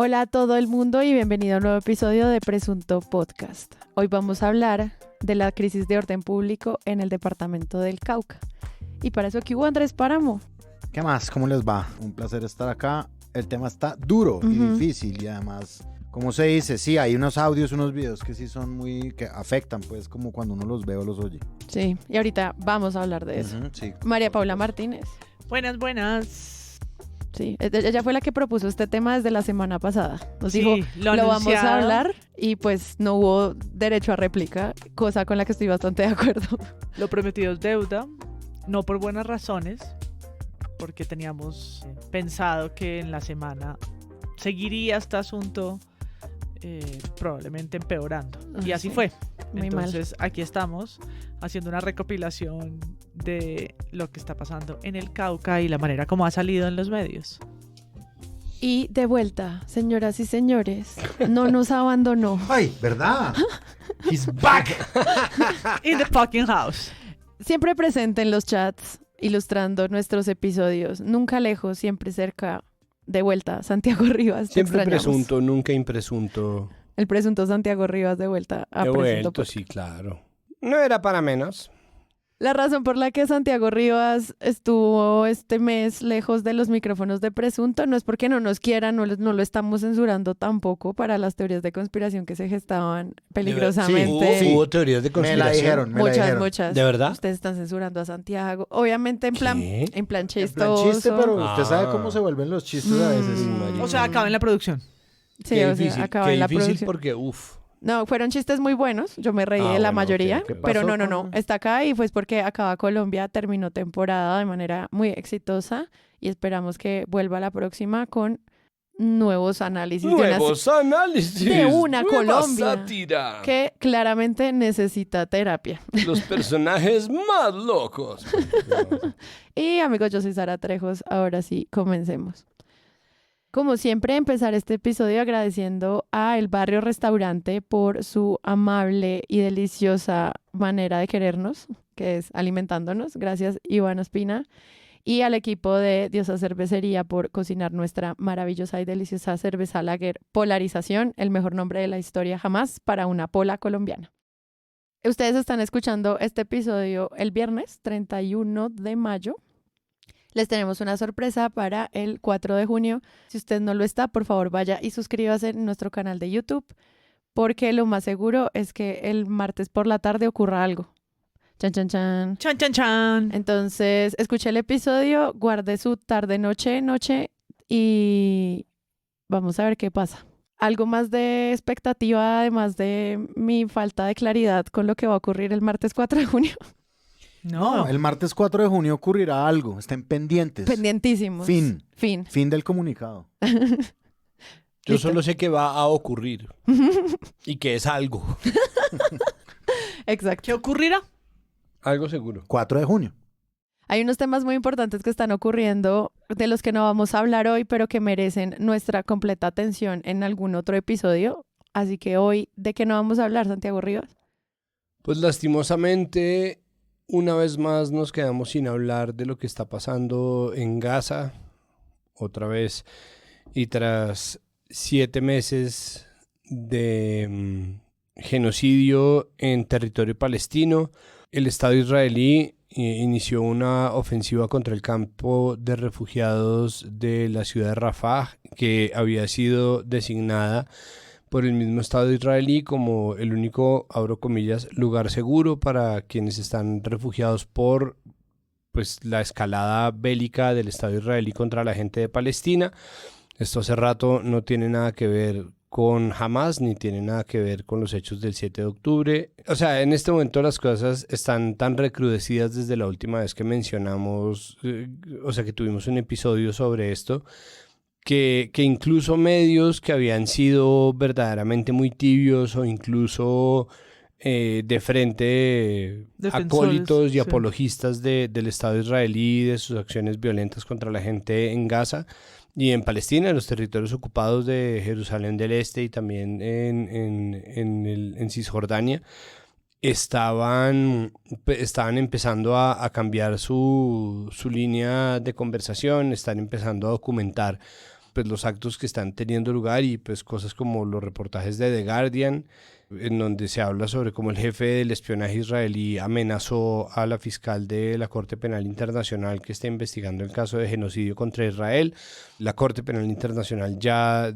Hola a todo el mundo y bienvenido a un nuevo episodio de Presunto Podcast. Hoy vamos a hablar de la crisis de orden público en el departamento del Cauca. Y para eso aquí hubo Andrés Páramo. ¿Qué más? ¿Cómo les va? Un placer estar acá. El tema está duro y difícil y además, como se dice, sí, hay unos audios, unos videos que sí son muy, que afectan, pues, como cuando uno los ve o los oye. Sí, y ahorita vamos a hablar de eso. Sí. María Paula Martínez. Buenas. Sí, ella fue la que propuso este tema desde la semana pasada. Nos Sí, dijo, lo vamos a anunciado. hablar y pues no hubo derecho a réplica, cosa con la que estoy bastante de acuerdo. Lo prometido es deuda, no por buenas razones, porque teníamos pensado que en la semana seguiría este asunto probablemente empeorando. Y así Sí, fue. muy mal. Entonces aquí estamos haciendo una recopilación de lo que está pasando en el Cauca y la manera como ha salido en los medios. Y de vuelta, señoras y señores, no nos abandonó. ¡Ay, verdad! ¡He's back! In the fucking house. Siempre presente en los chats, ilustrando nuestros episodios, nunca lejos, siempre cerca. De vuelta, Santiago Rivas. Te Siempre extrañamos. presunto, nunca impresunto. El presunto Santiago Rivas de vuelta a He Presunto vuelto, Podcast. sí, claro. No era para menos. La razón por la que Santiago Rivas estuvo este mes lejos de los micrófonos de Presunto no es porque no nos quieran, no lo estamos censurando tampoco para las teorías de conspiración que se gestaban peligrosamente. Sí. Hubo teorías de Me conspiración. la dijeron, me la dijeron. Muchas. ¿De verdad? Ustedes están censurando a Santiago. Obviamente en plan ¿Qué? en plan En chistoso. plan chiste, pero usted Ah. sabe cómo se vuelven los chistes a veces. marica. O sea, acaba en la producción. Sí, Qué o sea, difícil, acaba qué en la difícil producción. porque, No, fueron chistes muy buenos. Yo me reí Ah, de la bueno, mayoría. ok, ok. Pero ¿Qué no. pasó? Está acá y pues porque acaba Colombia, terminó temporada de manera muy exitosa y esperamos que vuelva la próxima con nuevos análisis Nuevos análisis. de una nueva Colombia. sátira. que claramente necesita terapia. Los personajes más locos. Y amigos, yo soy Sara Trejos. Ahora sí, comencemos. Como siempre, empezar este episodio agradeciendo a El Barrio Restaurante por su amable y deliciosa manera de querernos, que es alimentándonos. Gracias, Iván Ospina. Y al equipo de Diosa Cervecería por cocinar nuestra maravillosa y deliciosa cerveza lager Polarización, el mejor nombre de la historia jamás para una pola colombiana. Ustedes están escuchando este episodio el viernes 31 de mayo. Les tenemos una sorpresa para el 4 de junio. Si usted no lo está, por favor vaya y suscríbase en nuestro canal de YouTube, porque lo más seguro es que el martes por la tarde ocurra algo. Chan, chan, chan. Chan, chan, chan. Entonces, escuche el episodio, guarde su tarde, noche y vamos a ver qué pasa. Algo más de expectativa, además de mi falta de claridad con lo que va a ocurrir el martes 4 de junio. No, El martes 4 de junio ocurrirá algo. Estén pendientes. Pendientísimos. Fin. Fin. Fin del comunicado. Yo Listo. solo sé que va a ocurrir. Y que es algo. Exacto. ¿qué ocurrirá? Algo seguro. 4 de junio. Hay unos temas muy importantes que están ocurriendo de los que no vamos a hablar hoy, pero que merecen nuestra completa atención en algún otro episodio. Así que hoy, ¿de qué no vamos a hablar, Santiago Rivas? Pues lastimosamente, una vez más nos quedamos sin hablar de lo que está pasando en Gaza. Otra vez. Y tras 7 meses de genocidio en territorio palestino, el Estado israelí inició una ofensiva contra el campo de refugiados de la ciudad de Rafah, que había sido designada por el mismo Estado israelí como el único, abro comillas, lugar seguro para quienes están refugiados por pues, la escalada bélica del Estado israelí contra la gente de Palestina. Esto hace rato no tiene nada que ver con Hamas, ni tiene nada que ver con los hechos del 7 de octubre. O sea, en este momento las cosas están tan recrudecidas desde la última vez que mencionamos, o sea, que tuvimos un episodio sobre esto, que incluso medios que habían sido verdaderamente muy tibios o incluso de frente acólitos y sí. apologistas del Estado israelí, de sus acciones violentas contra la gente en Gaza y en Palestina, en los territorios ocupados de Jerusalén del Este y también en Cisjordania, estaban empezando a cambiar su línea de conversación, están empezando a documentar pues los actos que están teniendo lugar y pues cosas como los reportajes de The Guardian, en donde se habla sobre cómo el jefe del espionaje israelí amenazó a la fiscal de la Corte Penal Internacional que está investigando el caso de genocidio contra Israel. La Corte Penal Internacional ya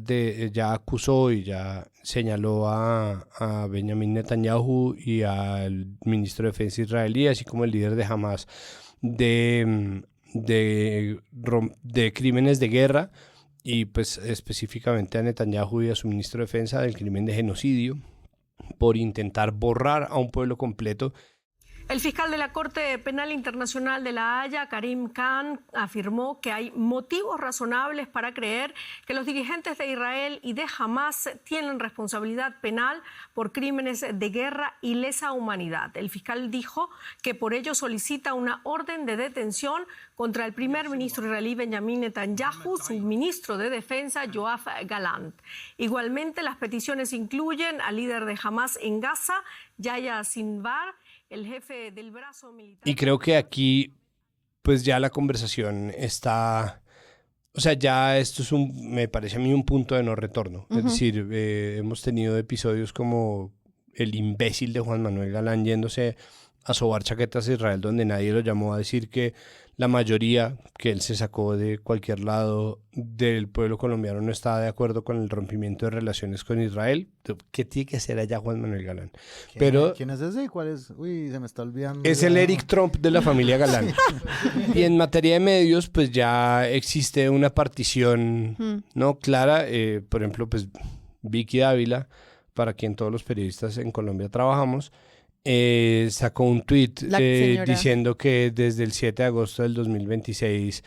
acusó y ya señaló a Benjamin Netanyahu y al ministro de Defensa israelí, así como el líder de Hamas, de crímenes de guerra, y pues específicamente a Netanyahu y a su ministro de Defensa del crimen de genocidio por intentar borrar a un pueblo completo. El fiscal de la Corte Penal Internacional de La Haya, Karim Khan, afirmó que hay motivos razonables para creer que los dirigentes de Israel y de Hamas tienen responsabilidad penal por crímenes de guerra y lesa humanidad. El fiscal dijo que por ello solicita una orden de detención contra el primer ministro israelí Benjamin Netanyahu, su ministro de Defensa Yoav Gallant. Igualmente, las peticiones incluyen al líder de Hamas en Gaza, Yahya Sinwar, el jefe del brazo militar. Y creo que aquí, pues ya la conversación está, o sea, ya esto es me parece a mí un punto de no retorno. Es decir, hemos tenido episodios como el imbécil de Juan Manuel Galán yéndose a sobar chaquetas a Israel, donde nadie lo llamó a decir que la mayoría que él se sacó de cualquier lado del pueblo colombiano no estaba de acuerdo con el rompimiento de relaciones con Israel. ¿Qué tiene que hacer allá Juan Manuel Galán? ¿Quién es ese? ¿Cuál es? Uy, se me está olvidando. Es el Eric Trump de la familia Galán. Y en materia de medios, pues ya existe una partición no clara. Por ejemplo, pues Vicky Dávila, para quien todos los periodistas en Colombia trabajamos, sacó un tuit diciendo que desde el 7 de agosto del 2026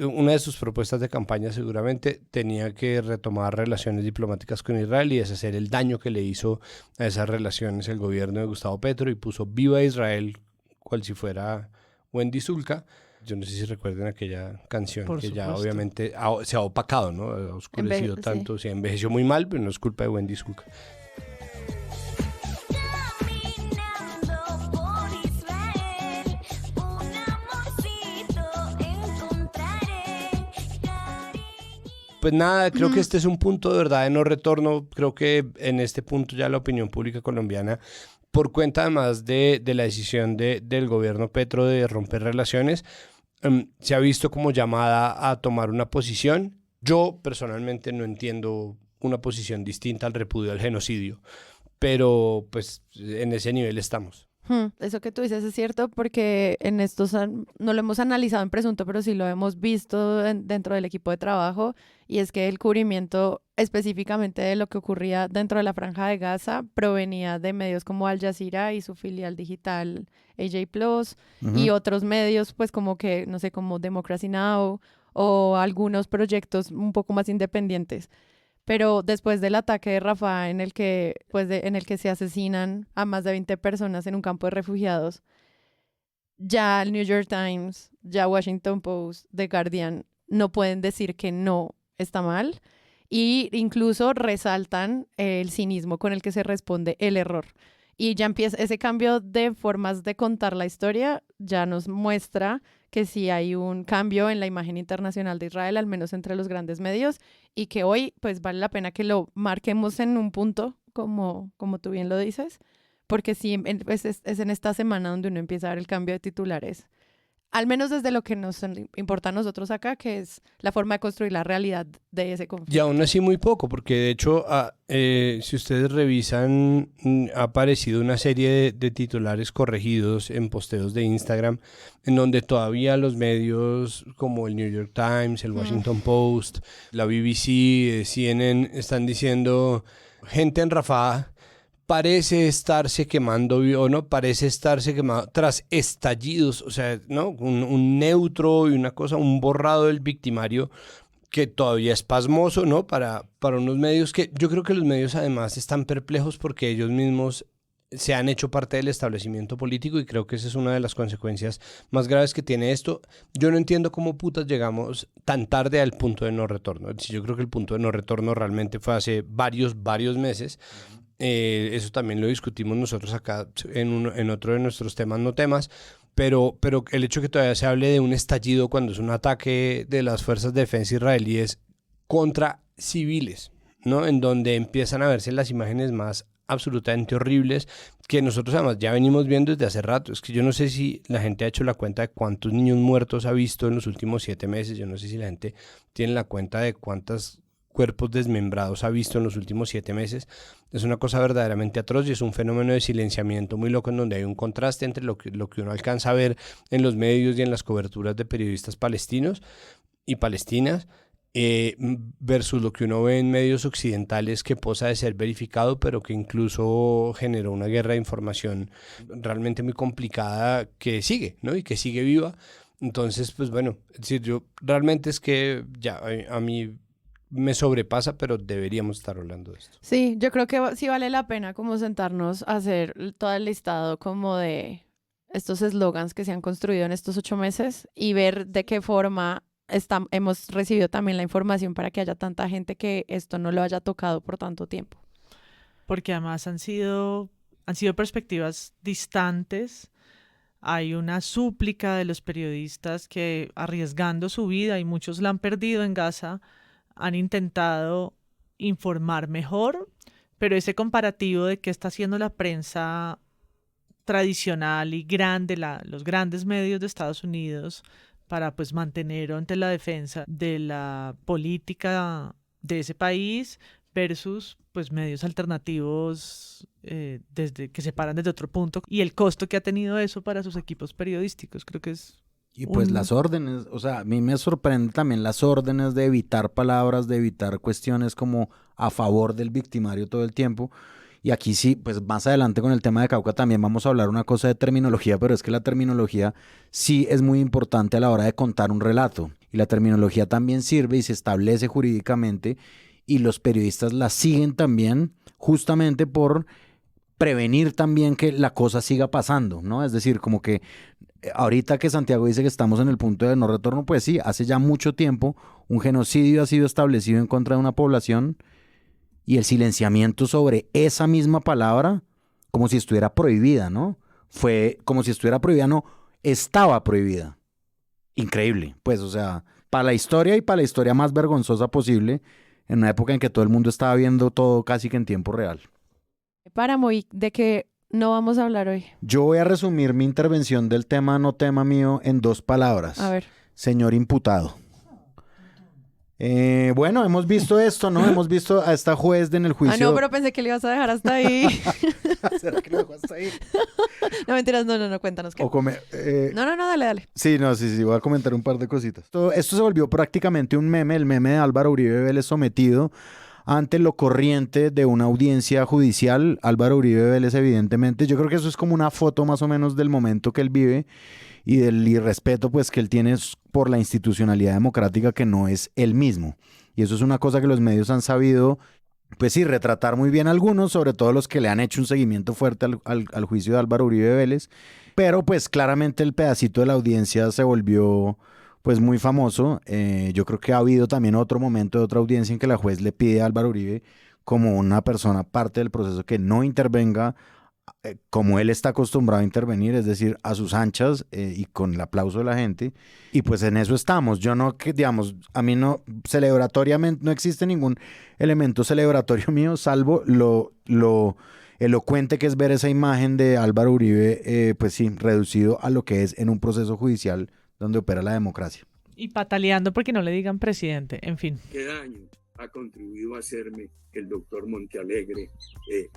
una de sus propuestas de campaña seguramente tenía que retomar relaciones diplomáticas con Israel y deshacer el daño que le hizo a esas relaciones el gobierno de Gustavo Petro, y puso Viva Israel cual si fuera Wendy Zulka. Yo no sé si recuerdan aquella canción. Por que supuesto. Ya obviamente se ha opacado, ¿no? Ha oscurecido tanto, se envejeció muy mal, pero no es culpa de Wendy Zulka. Pues nada, creo que este es un punto de verdad de no retorno. Creo que en este punto ya la opinión pública colombiana, por cuenta además de la decisión del gobierno Petro de romper relaciones, se ha visto como llamada a tomar una posición. Yo personalmente no entiendo una posición distinta al repudio al genocidio, pero pues en ese nivel estamos. Eso que tú dices es cierto, porque en estos no lo hemos analizado en presunto, pero sí lo hemos visto dentro del equipo de trabajo, y es que el cubrimiento específicamente de lo que ocurría dentro de la Franja de Gaza provenía de medios como Al Jazeera y su filial digital AJ Plus, y otros medios pues como que, no sé, como Democracy Now! O algunos proyectos un poco más independientes. Pero después del ataque de Rafah en el que se asesinan a más de 20 personas en un campo de refugiados, ya el New York Times, ya Washington Post, The Guardian no pueden decir que no está mal, y incluso resaltan el cinismo con el que se responde el error. Y ya empieza ese cambio de formas de contar la historia, ya nos muestra que sí hay un cambio en la imagen internacional de Israel, al menos entre los grandes medios, y que hoy pues vale la pena que lo marquemos en un punto, como tú bien lo dices, porque sí, pues es en esta semana donde uno empieza a ver el cambio de titulares, al menos desde lo que nos importa a nosotros acá, que es la forma de construir la realidad de ese conflicto. Y aún así muy poco, porque de hecho, si ustedes revisan, ha aparecido una serie de titulares corregidos en posteos de Instagram, en donde todavía los medios como el New York Times, el Washington Post, la BBC, CNN, están diciendo gente en Rafah parece estarse quemando, o no, parece estarse quemando tras estallidos, o sea, ¿no? Un neutro y una cosa, un borrado del victimario que todavía es pasmoso, ¿no? Para unos medios que yo creo que los medios además están perplejos porque ellos mismos se han hecho parte del establecimiento político, y creo que esa es una de las consecuencias más graves que tiene esto. Yo no entiendo cómo putas llegamos tan tarde al punto de no retorno. Yo creo que el punto de no retorno realmente fue hace varios meses. Eso también lo discutimos nosotros acá en otro de nuestros temas, no temas, pero el hecho que todavía se hable de un estallido cuando es un ataque de las fuerzas de defensa israelíes contra civiles, ¿no? En donde empiezan a verse las imágenes más absolutamente horribles que nosotros además ya venimos viendo desde hace rato. Es que yo no sé si la gente ha hecho la cuenta de cuántos niños muertos ha visto en los últimos 7 meses. Yo no sé si la gente tiene la cuenta de cuántos cuerpos desmembrados ha visto en los últimos 7 meses. Es una cosa verdaderamente atroz y es un fenómeno de silenciamiento muy loco en donde hay un contraste entre lo que uno alcanza a ver en los medios y en las coberturas de periodistas palestinos y palestinas versus lo que uno ve en medios occidentales que posa de ser verificado, pero que incluso generó una guerra de información realmente muy complicada que sigue, ¿no? Y que sigue viva. Entonces, pues bueno, es decir, yo realmente es que ya a mí me sobrepasa, pero deberíamos estar hablando de esto. Sí, yo creo que sí vale la pena como sentarnos a hacer todo el listado como de estos eslogans que se han construido en estos 8 meses y ver de qué forma hemos recibido también la información para que haya tanta gente que esto no lo haya tocado por tanto tiempo. Porque además han sido perspectivas distantes. Hay una súplica de los periodistas que, arriesgando su vida, y muchos la han perdido en Gaza, han intentado informar mejor, pero ese comparativo de qué está haciendo la prensa tradicional y grande, los grandes medios de Estados Unidos, para pues mantener ante la defensa de la política de ese país versus pues medios alternativos desde que se paran desde otro punto y el costo que ha tenido eso para sus equipos periodísticos. Creo que es y pues las órdenes, o sea, a mí me sorprende también las órdenes de evitar palabras, de evitar cuestiones como a favor del victimario todo el tiempo. Y aquí sí, pues más adelante con el tema de Cauca también vamos a hablar una cosa de terminología, pero es que la terminología sí es muy importante a la hora de contar un relato. Y la terminología también sirve y se establece jurídicamente y los periodistas la siguen también justamente por prevenir también que la cosa siga pasando, ¿no? Es decir, como que ahorita que Santiago dice que estamos en el punto de no retorno, pues sí, hace ya mucho tiempo un genocidio ha sido establecido en contra de una población y el silenciamiento sobre esa misma palabra, como si estuviera prohibida, ¿no? Fue como si estuviera prohibida, no, estaba prohibida. Increíble, pues, o sea, para la historia y para la historia más vergonzosa posible, en una época en que todo el mundo estaba viendo todo casi que en tiempo real. Páramo, ¿y de qué no vamos a hablar hoy? Yo voy a resumir mi intervención del tema no tema mío en 2 palabras. A ver. Señor imputado. Bueno, hemos visto esto, ¿no? Hemos visto a esta juez en el juicio. Ah, no, pero pensé que le ibas a dejar hasta ahí. ¿Será que lo dejo hasta ahí? No, mentiras, no, cuéntanos qué. No, dale. Sí, voy a comentar un par de cositas. Esto se volvió prácticamente un meme, el meme de Álvaro Uribe Vélez sometido ante lo corriente de una audiencia judicial. Álvaro Uribe Vélez, evidentemente, yo creo que eso es como una foto más o menos del momento que él vive y del irrespeto pues que él tiene por la institucionalidad democrática que no es él mismo. Y eso es una cosa que los medios han sabido, pues sí, retratar muy bien algunos, sobre todo los que le han hecho un seguimiento fuerte al juicio de Álvaro Uribe Vélez, pero pues claramente el pedacito de la audiencia se volvió pues muy famoso. Yo creo que ha habido también otro momento de otra audiencia en que la juez le pide a Álvaro Uribe como una persona parte del proceso que no intervenga como él está acostumbrado a intervenir, es decir, a sus anchas y con el aplauso de la gente, y pues en eso estamos. Yo no, que digamos, a mí no, celebratoriamente, no existe ningún elemento celebratorio mío, salvo lo elocuente que es ver esa imagen de Álvaro Uribe, pues sí, reducido a lo que es en un proceso judicial donde opera la democracia. Y pataleando porque no le digan presidente, en fin. ¿Qué daño ha contribuido a hacerme el doctor Montealegre,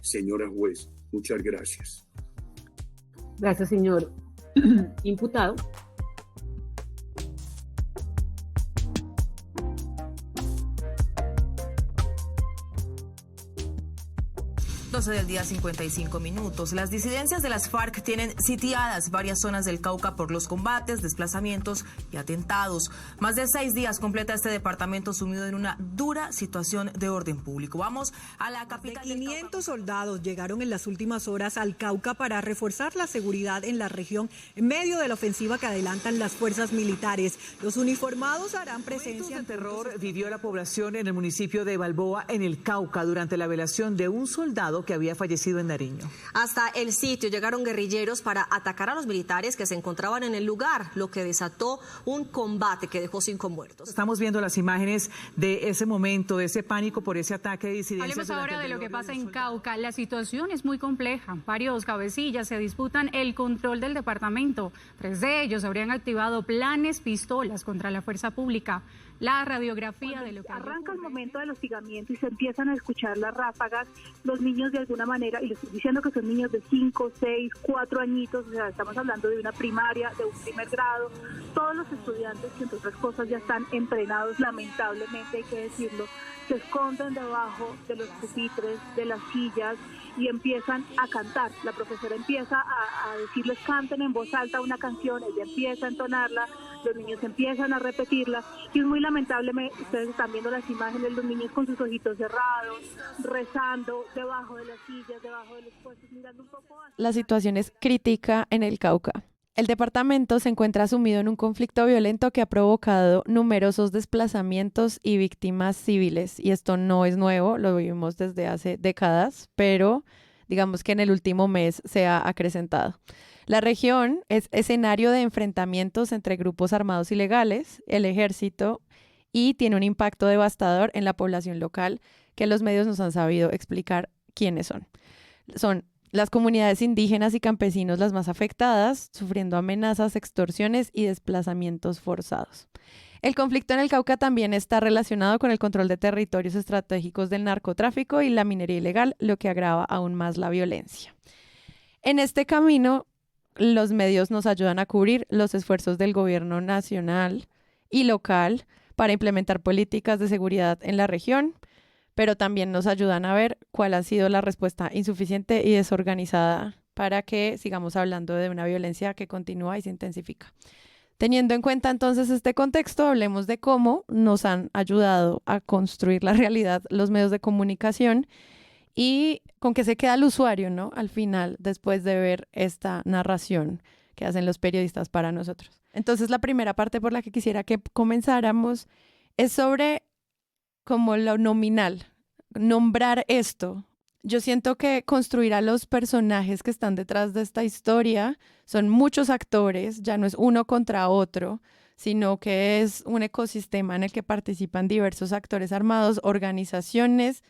señora juez? Muchas gracias. Gracias, señor imputado. 12 del día, 55 minutos. Las disidencias de las FARC tienen sitiadas varias zonas del Cauca por los combates, desplazamientos y atentados. Más de 6 días completa este departamento sumido en una dura situación de orden público. Vamos a la capital. 500 soldados llegaron en las últimas horas al Cauca para reforzar la seguridad en la región en medio de la ofensiva que adelantan las fuerzas militares. Los uniformados harán presencia. El terror vivió la población en el municipio de Balboa, en el Cauca, durante la velación de un soldado que había fallecido en Nariño. Hasta el sitio llegaron guerrilleros para atacar a los militares que se encontraban en el lugar, lo que desató un combate que dejó 5 muertos. Estamos viendo las imágenes de ese momento, de ese pánico por ese ataque de disidencias. Hablemos ahora de lo que pasa en Cauca. La situación es muy compleja. Varios cabecillas se disputan el control del departamento. 3 de ellos habrían activado planes, pistolas contra la fuerza pública. La radiografía de lo que arranca el momento del hostigamiento y se empiezan a escuchar las ráfagas, los niños de alguna manera, y les estoy diciendo que son niños de 5, 6, 4 añitos, o sea, estamos hablando de una primaria, de un primer grado, todos los estudiantes que entre otras cosas ya están entrenados, lamentablemente hay que decirlo, se esconden debajo de los pupitres, de las sillas y empiezan a cantar. La profesora empieza a decirles canten en voz alta una canción, ella empieza a entonarla, los niños empiezan a repetirla y es muy lamentable, ustedes están viendo las imágenes, los niños con sus ojitos cerrados, rezando debajo de las sillas, debajo de los puestos, mirando un poco hacia... La situación es crítica en el Cauca. El departamento se encuentra sumido en un conflicto violento que ha provocado numerosos desplazamientos y víctimas civiles. Y esto no es nuevo, lo vivimos desde hace décadas, pero digamos que en el último mes se ha acrecentado. La región es escenario de enfrentamientos entre grupos armados ilegales, el ejército, y tiene un impacto devastador en la población local que los medios nos han sabido explicar quiénes son. Son las comunidades indígenas y campesinos las más afectadas, sufriendo amenazas, extorsiones y desplazamientos forzados. El conflicto en el Cauca también está relacionado con el control de territorios estratégicos del narcotráfico y la minería ilegal, lo que agrava aún más la violencia. En este camino, los medios nos ayudan a cubrir los esfuerzos del gobierno nacional y local para implementar políticas de seguridad en la región, pero también nos ayudan a ver cuál ha sido la respuesta insuficiente y desorganizada para que sigamos hablando de una violencia que continúa y se intensifica. Teniendo en cuenta entonces este contexto, hablemos de cómo nos han ayudado a construir la realidad los medios de comunicación y con qué se queda el usuario, ¿no? Al final, después de ver esta narración que hacen los periodistas para nosotros. Entonces, la primera parte por la que quisiera que comenzáramos es sobre como lo nominal, nombrar esto. Yo siento que construir a los personajes que están detrás de esta historia son muchos actores, ya no es uno contra otro, sino que es un ecosistema en el que participan diversos actores armados, organizaciones,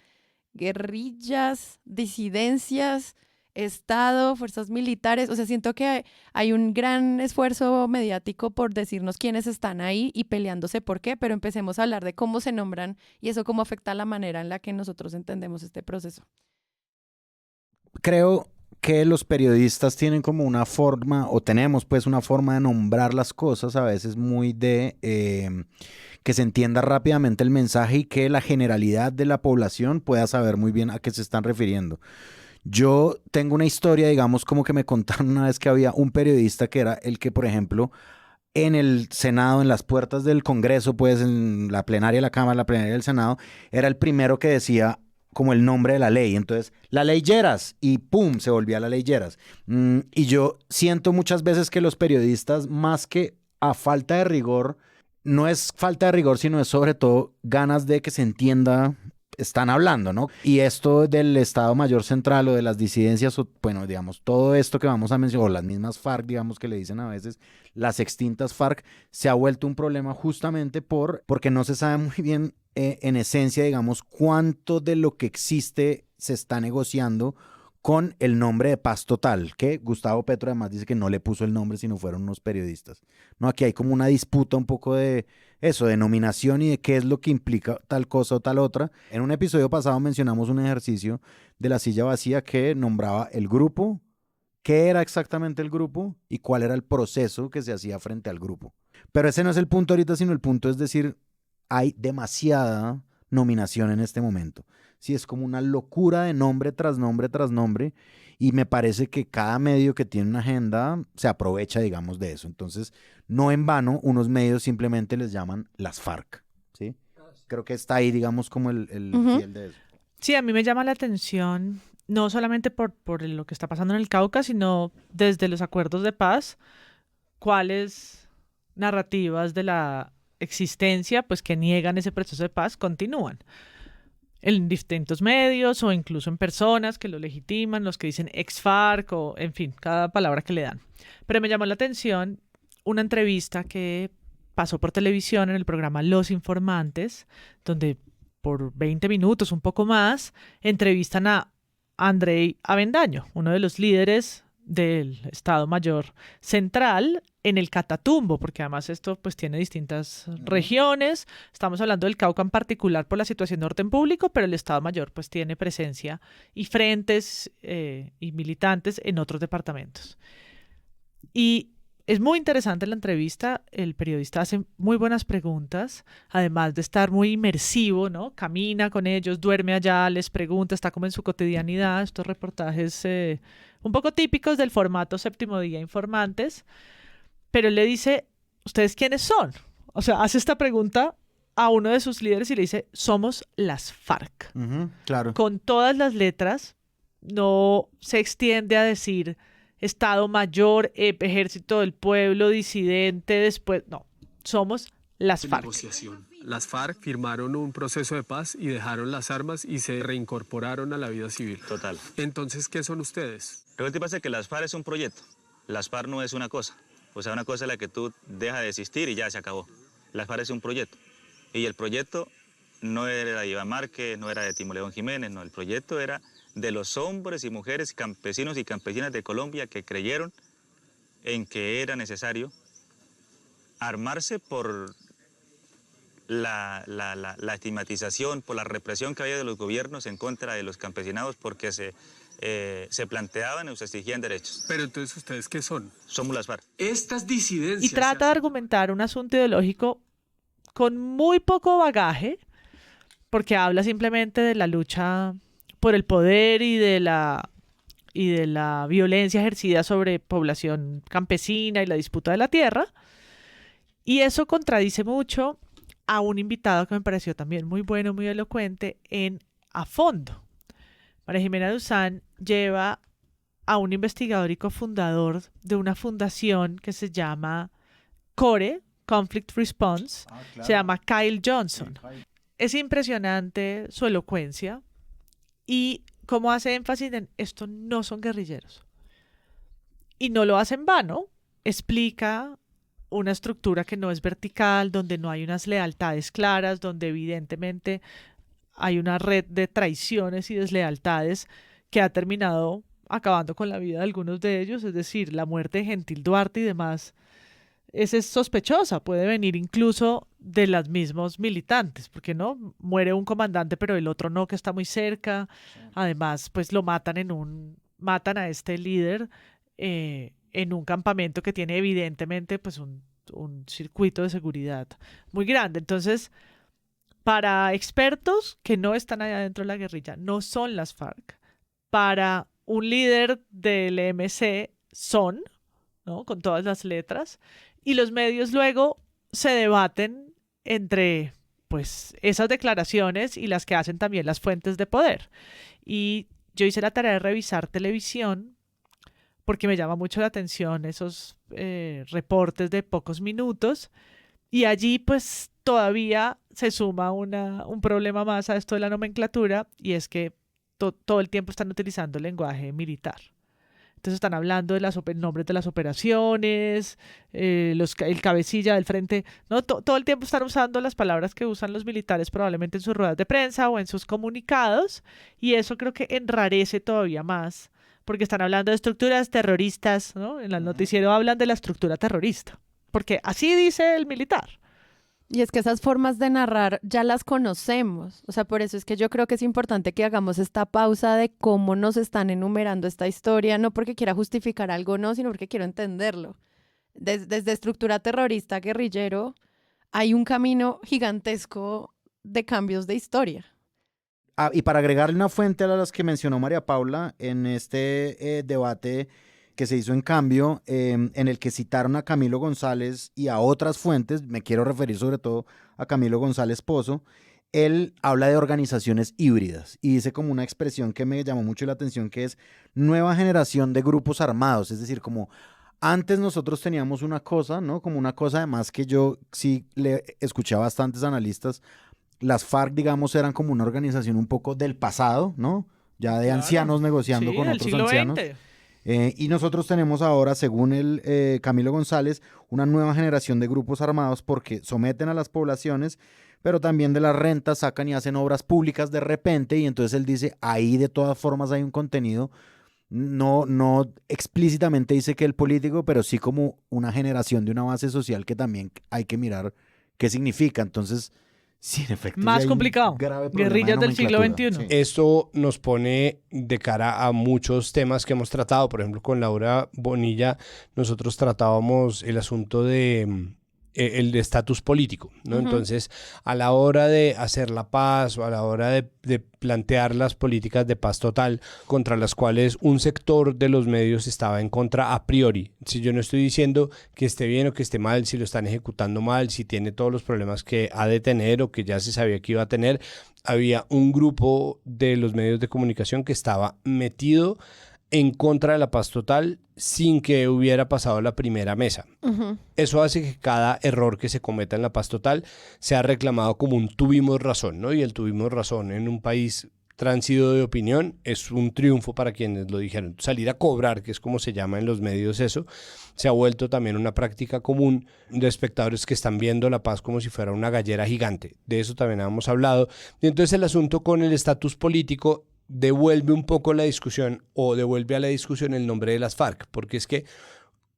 guerrillas, disidencias, Estado, fuerzas militares. O sea, siento que hay un gran esfuerzo mediático por decirnos quiénes están ahí y peleándose por qué, pero empecemos a hablar de cómo se nombran y eso cómo afecta la manera en la que nosotros entendemos este proceso. Creo que los periodistas tienen como una forma, o tenemos pues una forma de nombrar las cosas a veces muy de que se entienda rápidamente el mensaje y que la generalidad de la población pueda saber muy bien a qué se están refiriendo. Yo tengo una historia, digamos, como que me contaron una vez que había un periodista que era el que, por ejemplo, en el Senado, en las puertas del Congreso, pues en la plenaria de la Cámara, la plenaria del Senado, era el primero que decía como el nombre de la ley. Entonces, la ley Lleras, y pum, se volvía la ley Lleras. Y yo siento muchas veces que los periodistas, más que a falta de rigor, no es falta de rigor, sino es sobre todo ganas de que se entienda están hablando, ¿no? Y esto del Estado Mayor Central o de las disidencias, o, bueno, digamos, todo esto que vamos a mencionar, o las mismas FARC, digamos, que le dicen a veces, las extintas FARC, se ha vuelto un problema justamente porque no se sabe muy bien, en esencia, digamos, cuánto de lo que existe se está negociando con el nombre de paz total, que Gustavo Petro además dice que no le puso el nombre, sino fueron unos periodistas. No, aquí hay como una disputa un poco de eso, de nominación y de qué es lo que implica tal cosa o tal otra. En un episodio pasado mencionamos un ejercicio de la silla vacía que nombraba el grupo, qué era exactamente el grupo y cuál era el proceso que se hacía frente al grupo. Pero ese no es el punto ahorita, sino el punto es decir, hay demasiada nominación en este momento. Sí, es como una locura de nombre tras nombre tras nombre y me parece que cada medio que tiene una agenda se aprovecha, digamos, de eso. Entonces, no en vano, unos medios simplemente les llaman las FARC, ¿sí? Creo que está ahí, digamos, como el fiel de eso. Sí, a mí me llama la atención, no solamente por lo que está pasando en el Cauca, sino desde los acuerdos de paz, cuáles narrativas de la existencia, pues que niegan ese proceso de paz, continúan. en distintos medios o incluso en personas que lo legitiman, los que dicen ex-FARC o, en fin, cada palabra que le dan. Pero me llamó la atención una entrevista que pasó por televisión en el programa Los Informantes, donde por 20 minutos, un poco más, entrevistan a Andrei Avendaño, uno de los líderes del Estado Mayor Central en el Catatumbo, porque además esto pues tiene distintas regiones. Estamos hablando del Cauca en particular por la situación de orden público, pero el Estado Mayor pues tiene presencia y frentes y militantes en otros departamentos. Y es muy interesante la entrevista, el periodista hace muy buenas preguntas, además de estar muy inmersivo, ¿no? Camina con ellos, duerme allá, les pregunta, está como en su cotidianidad, estos reportajes un poco típicos del formato Séptimo Día Informantes, pero él le dice, ¿ustedes quiénes son? O sea, hace esta pregunta a uno de sus líderes y le dice, somos las FARC. Claro. Con todas las letras, no se extiende a decir Estado Mayor, Ejército del Pueblo, disidente, después, no, somos las FARC. Negociación. Las FARC firmaron un proceso de paz y dejaron las armas y se reincorporaron a la vida civil. Total. Entonces, ¿qué son ustedes? Lo que pasa es que las FARC es un proyecto, las FARC no es una cosa. O sea, una cosa es la que tú dejas de existir y ya se acabó. Las FARC es un proyecto. Y el proyecto no era de Iván Márquez, no era de Timo León Jiménez, no, el proyecto era de los hombres y mujeres, campesinos y campesinas de Colombia que creyeron en que era necesario armarse por la estigmatización, por la represión que había de los gobiernos en contra de los campesinados, porque se planteaban o se exigían derechos. Pero entonces, ¿ustedes qué son? Somos las FARC. Estas disidencias... Y trata de argumentar un asunto ideológico con muy poco bagaje, porque habla simplemente de la lucha por el poder y de la violencia ejercida sobre población campesina y la disputa de la tierra. Y eso contradice mucho a un invitado que me pareció también muy bueno, muy elocuente en A Fondo. María Jimena Duzán lleva a un investigador y cofundador de una fundación que se llama CORE, Conflict Response, claro. Se llama Kyle Johnson. Sí, es impresionante su elocuencia y cómo hace énfasis en esto no son guerrilleros. Y no lo hace en vano, explica una estructura que no es vertical, donde no hay unas lealtades claras, donde evidentemente hay una red de traiciones y deslealtades que ha terminado acabando con la vida de algunos de ellos, es decir, la muerte de Gentil Duarte y demás. Es sospechosa, puede venir incluso de los mismos militantes, porque no muere un comandante pero el otro no, que está muy cerca. Además, pues lo matan a este líder en un campamento que tiene evidentemente pues un circuito de seguridad muy grande. Entonces, para expertos que no están allá dentro de la guerrilla, no son las FARC. Para un líder del EMC son, ¿no? Con todas las letras. Y los medios luego se debaten entre pues esas declaraciones y las que hacen también las fuentes de poder. Y yo hice la tarea de revisar televisión porque me llama mucho la atención esos reportes de pocos minutos. Y allí pues todavía se suma un problema más a esto de la nomenclatura, y es que todo el tiempo están utilizando el lenguaje militar. Entonces están hablando de los nombres de las operaciones, el cabecilla del frente, ¿no? Todo el tiempo están usando las palabras que usan los militares probablemente en sus ruedas de prensa o en sus comunicados, y eso creo que enrarece todavía más, porque están hablando de estructuras terroristas, ¿no? En el noticiero hablan de la estructura terrorista, porque así dice el militar. Y es que esas formas de narrar ya las conocemos. O sea, por eso es que yo creo que es importante que hagamos esta pausa de cómo nos están enumerando esta historia, no porque quiera justificar algo, no, sino porque quiero entenderlo. Desde estructura terrorista, guerrillero, hay un camino gigantesco de cambios de historia. Y para agregarle una fuente a las que mencionó María Paula, en este debate que se hizo en Cambio, en el que citaron a Camilo González y a otras fuentes, me quiero referir sobre todo a Camilo González Pozo, él habla de organizaciones híbridas y dice como una expresión que me llamó mucho la atención, que es nueva generación de grupos armados, es decir, como antes nosotros teníamos una cosa, ¿no? Como una cosa además que yo sí le escuché a bastantes analistas las FARC, digamos, eran como una organización un poco del pasado, ¿no? Ya de ancianos negociando con otros ancianos. Y nosotros tenemos ahora, según el Camilo González, una nueva generación de grupos armados porque someten a las poblaciones, pero también de las rentas sacan y hacen obras públicas de repente, y entonces él dice, ahí de todas formas hay un contenido, no explícitamente dice que el político, pero sí como una generación de una base social que también hay que mirar qué significa. Entonces, sí, en efecto. Más complicado. Guerrillas del siglo XXI. Sí. Esto nos pone de cara a muchos temas que hemos tratado. Por ejemplo, con Laura Bonilla, nosotros tratábamos el asunto de el estatus político, ¿no? Uh-huh. Entonces, a la hora de hacer la paz o a la hora de plantear las políticas de paz total contra las cuales un sector de los medios estaba en contra a priori. Si yo no estoy diciendo que esté bien o que esté mal, si lo están ejecutando mal, si tiene todos los problemas que ha de tener o que ya se sabía que iba a tener, había un grupo de los medios de comunicación que estaba metido en contra de la paz total sin que hubiera pasado la primera mesa. Uh-huh. Eso hace que cada error que se cometa en la paz total sea reclamado como un tuvimos razón, ¿no? Y el tuvimos razón en un país tránsito de opinión es un triunfo para quienes lo dijeron. Salir a cobrar, que es como se llama en los medios eso, se ha vuelto también una práctica común de espectadores que están viendo la paz como si fuera una gallera gigante. De eso también hemos hablado. Y entonces el asunto con el estatus político devuelve un poco la discusión o devuelve a la discusión el nombre de las FARC, porque es que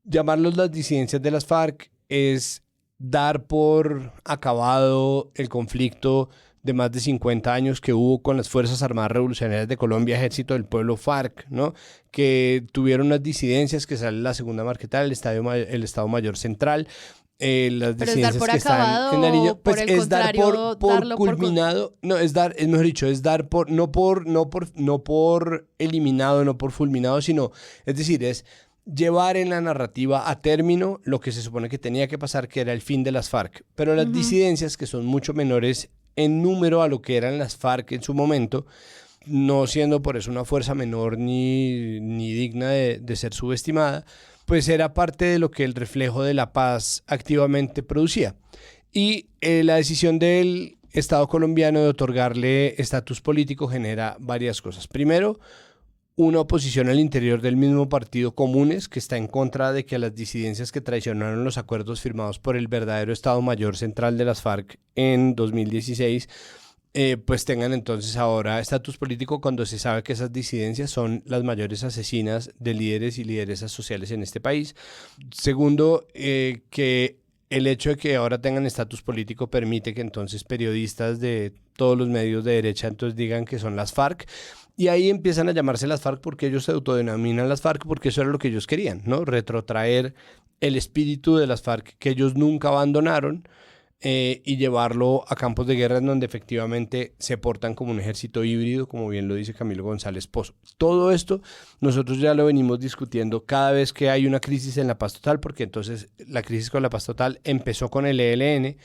llamarlos las disidencias de las FARC es dar por acabado el conflicto de más de 50 años que hubo con las Fuerzas Armadas Revolucionarias de Colombia, Ejército del Pueblo FARC, ¿no? Que tuvieron unas disidencias que sale la segunda Marquetal, el Estado Mayor Central. Las disidencias por que acabado, están en Nariño, pues por el es dar contrario, por culminado, no, es dar, es mejor dicho, es dar por, no por eliminado, no por fulminado, sino, es decir, es llevar en la narrativa a término lo que se supone que tenía que pasar, que era el fin de las FARC. Pero las disidencias, que son mucho menores en número a lo que eran las FARC en su momento, no siendo por eso una fuerza menor ni digna de ser subestimada, pues era parte de lo que el reflejo de la paz activamente producía. Y la decisión del Estado colombiano de otorgarle estatus político genera varias cosas. Primero, una oposición al interior del mismo partido Comunes, que está en contra de que las disidencias que traicionaron los acuerdos firmados por el verdadero Estado Mayor Central de las FARC en 2016, pues tengan entonces ahora estatus político cuando se sabe que esas disidencias son las mayores asesinas de líderes y lideresas sociales en este país. Segundo, que el hecho de que ahora tengan estatus político permite que entonces periodistas de todos los medios de derecha entonces digan que son las FARC. Y ahí empiezan a llamarse las FARC porque ellos se autodenominan las FARC porque eso era lo que ellos querían, ¿no? Retrotraer el espíritu de las FARC que ellos nunca abandonaron y llevarlo a campos de guerra en donde efectivamente se portan como un ejército híbrido, como bien lo dice Camilo González Pozo. Todo esto nosotros ya lo venimos discutiendo cada vez que hay una crisis en la paz total, porque entonces la crisis con la paz total empezó con el ELN,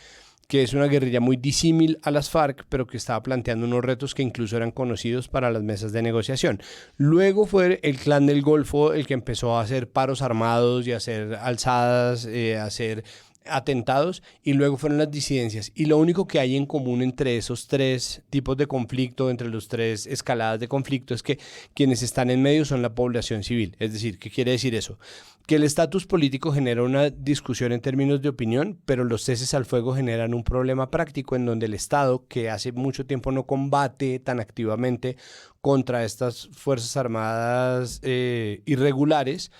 que es una guerrilla muy disímil a las FARC, pero que estaba planteando unos retos que incluso eran conocidos para las mesas de negociación. Luego fue el Clan del Golfo el que empezó a hacer paros armados y a hacer alzadas, a hacer atentados, y luego fueron las disidencias. Y lo único que hay en común entre esos tres tipos de conflicto, entre los tres escaladas de conflicto, es que quienes están en medio son la población civil. Es decir, ¿qué quiere decir eso? Que el estatus político genera una discusión en términos de opinión, pero los ceses al fuego generan un problema práctico en donde el Estado, que hace mucho tiempo no combate tan activamente contra estas fuerzas armadas irregulares,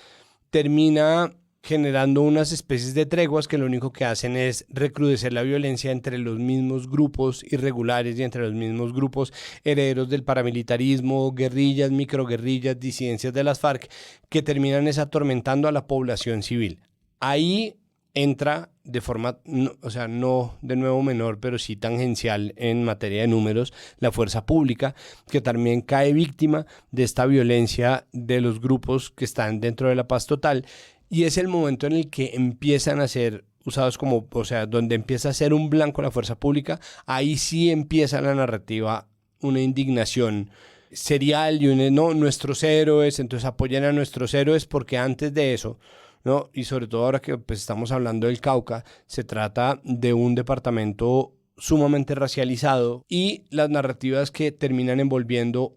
termina generando unas especies de treguas que lo único que hacen es recrudecer la violencia entre los mismos grupos irregulares y entre los mismos grupos herederos del paramilitarismo, guerrillas, microguerrillas, disidencias de las FARC, que terminan atormentando a la población civil. Ahí entra de forma, no de nuevo menor, pero sí tangencial en materia de números, la fuerza pública, que también cae víctima de esta violencia de los grupos que están dentro de la paz total. Y es el momento en el que empiezan a ser usados como, donde empieza a ser un blanco la fuerza pública, ahí sí empieza la narrativa, una indignación serial y nuestros héroes, entonces apoyan a nuestros héroes porque antes de eso, ¿no? Y sobre todo ahora que pues, estamos hablando del Cauca, se trata de un departamento sumamente racializado y las narrativas que terminan envolviendo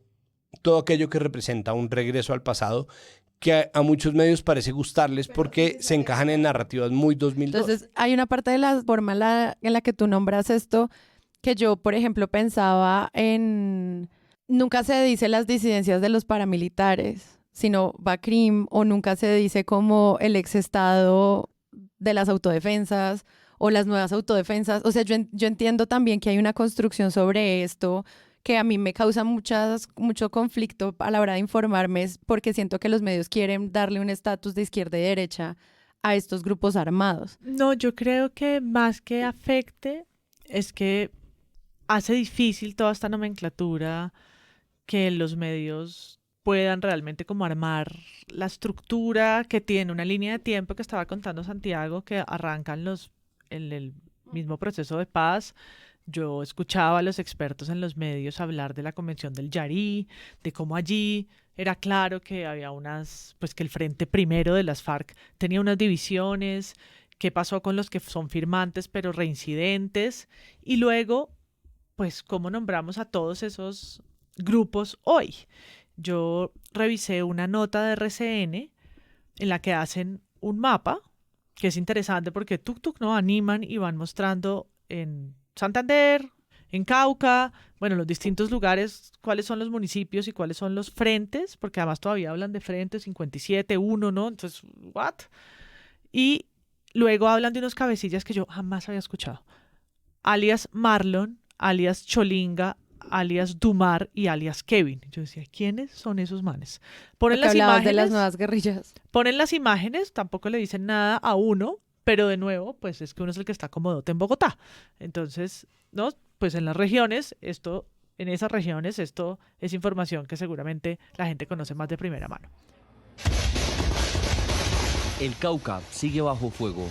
todo aquello que representa un regreso al pasado que a muchos medios parece gustarles porque se encajan en narrativas muy 2002. Entonces, hay una parte de la forma en la que tú nombras esto que yo, por ejemplo, pensaba en... Nunca se dice las disidencias de los paramilitares, sino BACRIM, o nunca se dice como el exestado de las autodefensas o las nuevas autodefensas. O sea, yo entiendo también que hay una construcción sobre esto que a mí me causa mucho conflicto a la hora de informarme, porque siento que los medios quieren darle un estatus de izquierda y derecha a estos grupos armados. No, yo creo que más que afecte es que hace difícil toda esta nomenclatura que los medios puedan realmente como armar la estructura que tiene una línea de tiempo que estaba contando Santiago, que arrancan en el mismo proceso de paz. Yo escuchaba a los expertos en los medios hablar de la convención del Yarí, de cómo allí era claro que había que el frente primero de las FARC tenía unas divisiones, qué pasó con los que son firmantes pero reincidentes, y luego, pues, cómo nombramos a todos esos grupos hoy. Yo revisé una nota de RCN en la que hacen un mapa, que es interesante porque ¿no? Animan y van mostrando en Santander, en Cauca, bueno, los distintos lugares, cuáles son los municipios y cuáles son los frentes, porque además todavía hablan de frentes, 57, 1, ¿no? Entonces, ¿what? Y luego hablan de unos cabecillas que yo jamás había escuchado. Alias Marlon, alias Cholinga, alias Dumar y alias Kevin. Yo decía, ¿quiénes son esos manes? Ponen las imágenes de las nuevas guerrillas. Ponen las imágenes, tampoco le dicen nada a uno, pero de nuevo, pues es que uno es el que está acomodote en Bogotá. Entonces, ¿no? Pues en las regiones, en esas regiones, esto es información que seguramente la gente conoce más de primera mano. El Cauca sigue bajo fuego.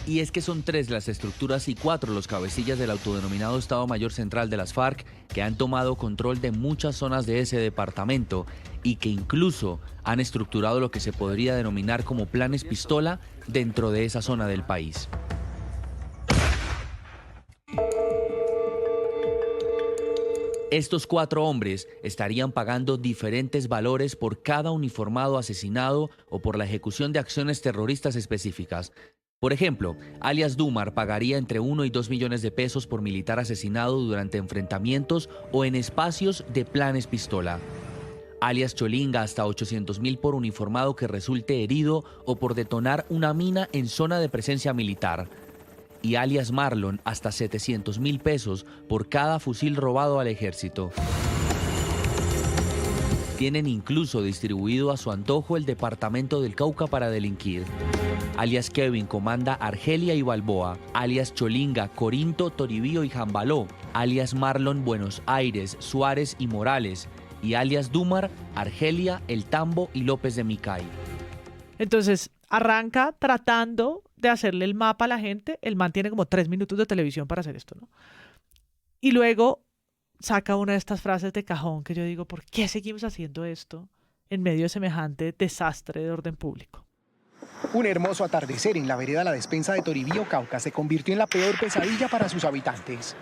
Y es que son 3 las estructuras y 4 los cabecillas del autodenominado Estado Mayor Central de las FARC que han tomado control de muchas zonas de ese departamento y que incluso han estructurado lo que se podría denominar como planes pistola dentro de esa zona del país. Estos 4 hombres estarían pagando diferentes valores por cada uniformado asesinado o por la ejecución de acciones terroristas específicas. Por ejemplo, alias Dumar pagaría entre 1 y 2 millones de pesos por militar asesinado durante enfrentamientos o en espacios de planes pistola. Alias Cholinga hasta 800.000 por uniformado que resulte herido o por detonar una mina en zona de presencia militar. Y alias Marlon hasta 700.000 pesos por cada fusil robado al ejército. Tienen incluso distribuido a su antojo el departamento del Cauca para delinquir. Alias Kevin comanda Argelia y Balboa, alias Cholinga, Corinto, Toribío y Jambaló, alias Marlon, Buenos Aires, Suárez y Morales, y alias Dumar, Argelia, El Tambo y López de Micay. Entonces, arranca tratando de hacerle el mapa a la gente. El man tiene como 3 minutos de televisión para hacer esto, ¿no? Y luego saca una de estas frases de cajón que yo digo, ¿por qué seguimos haciendo esto en medio de semejante desastre de orden público? Un hermoso atardecer en la vereda La Despensa de Toribío, Cauca, se convirtió en la peor pesadilla para sus habitantes.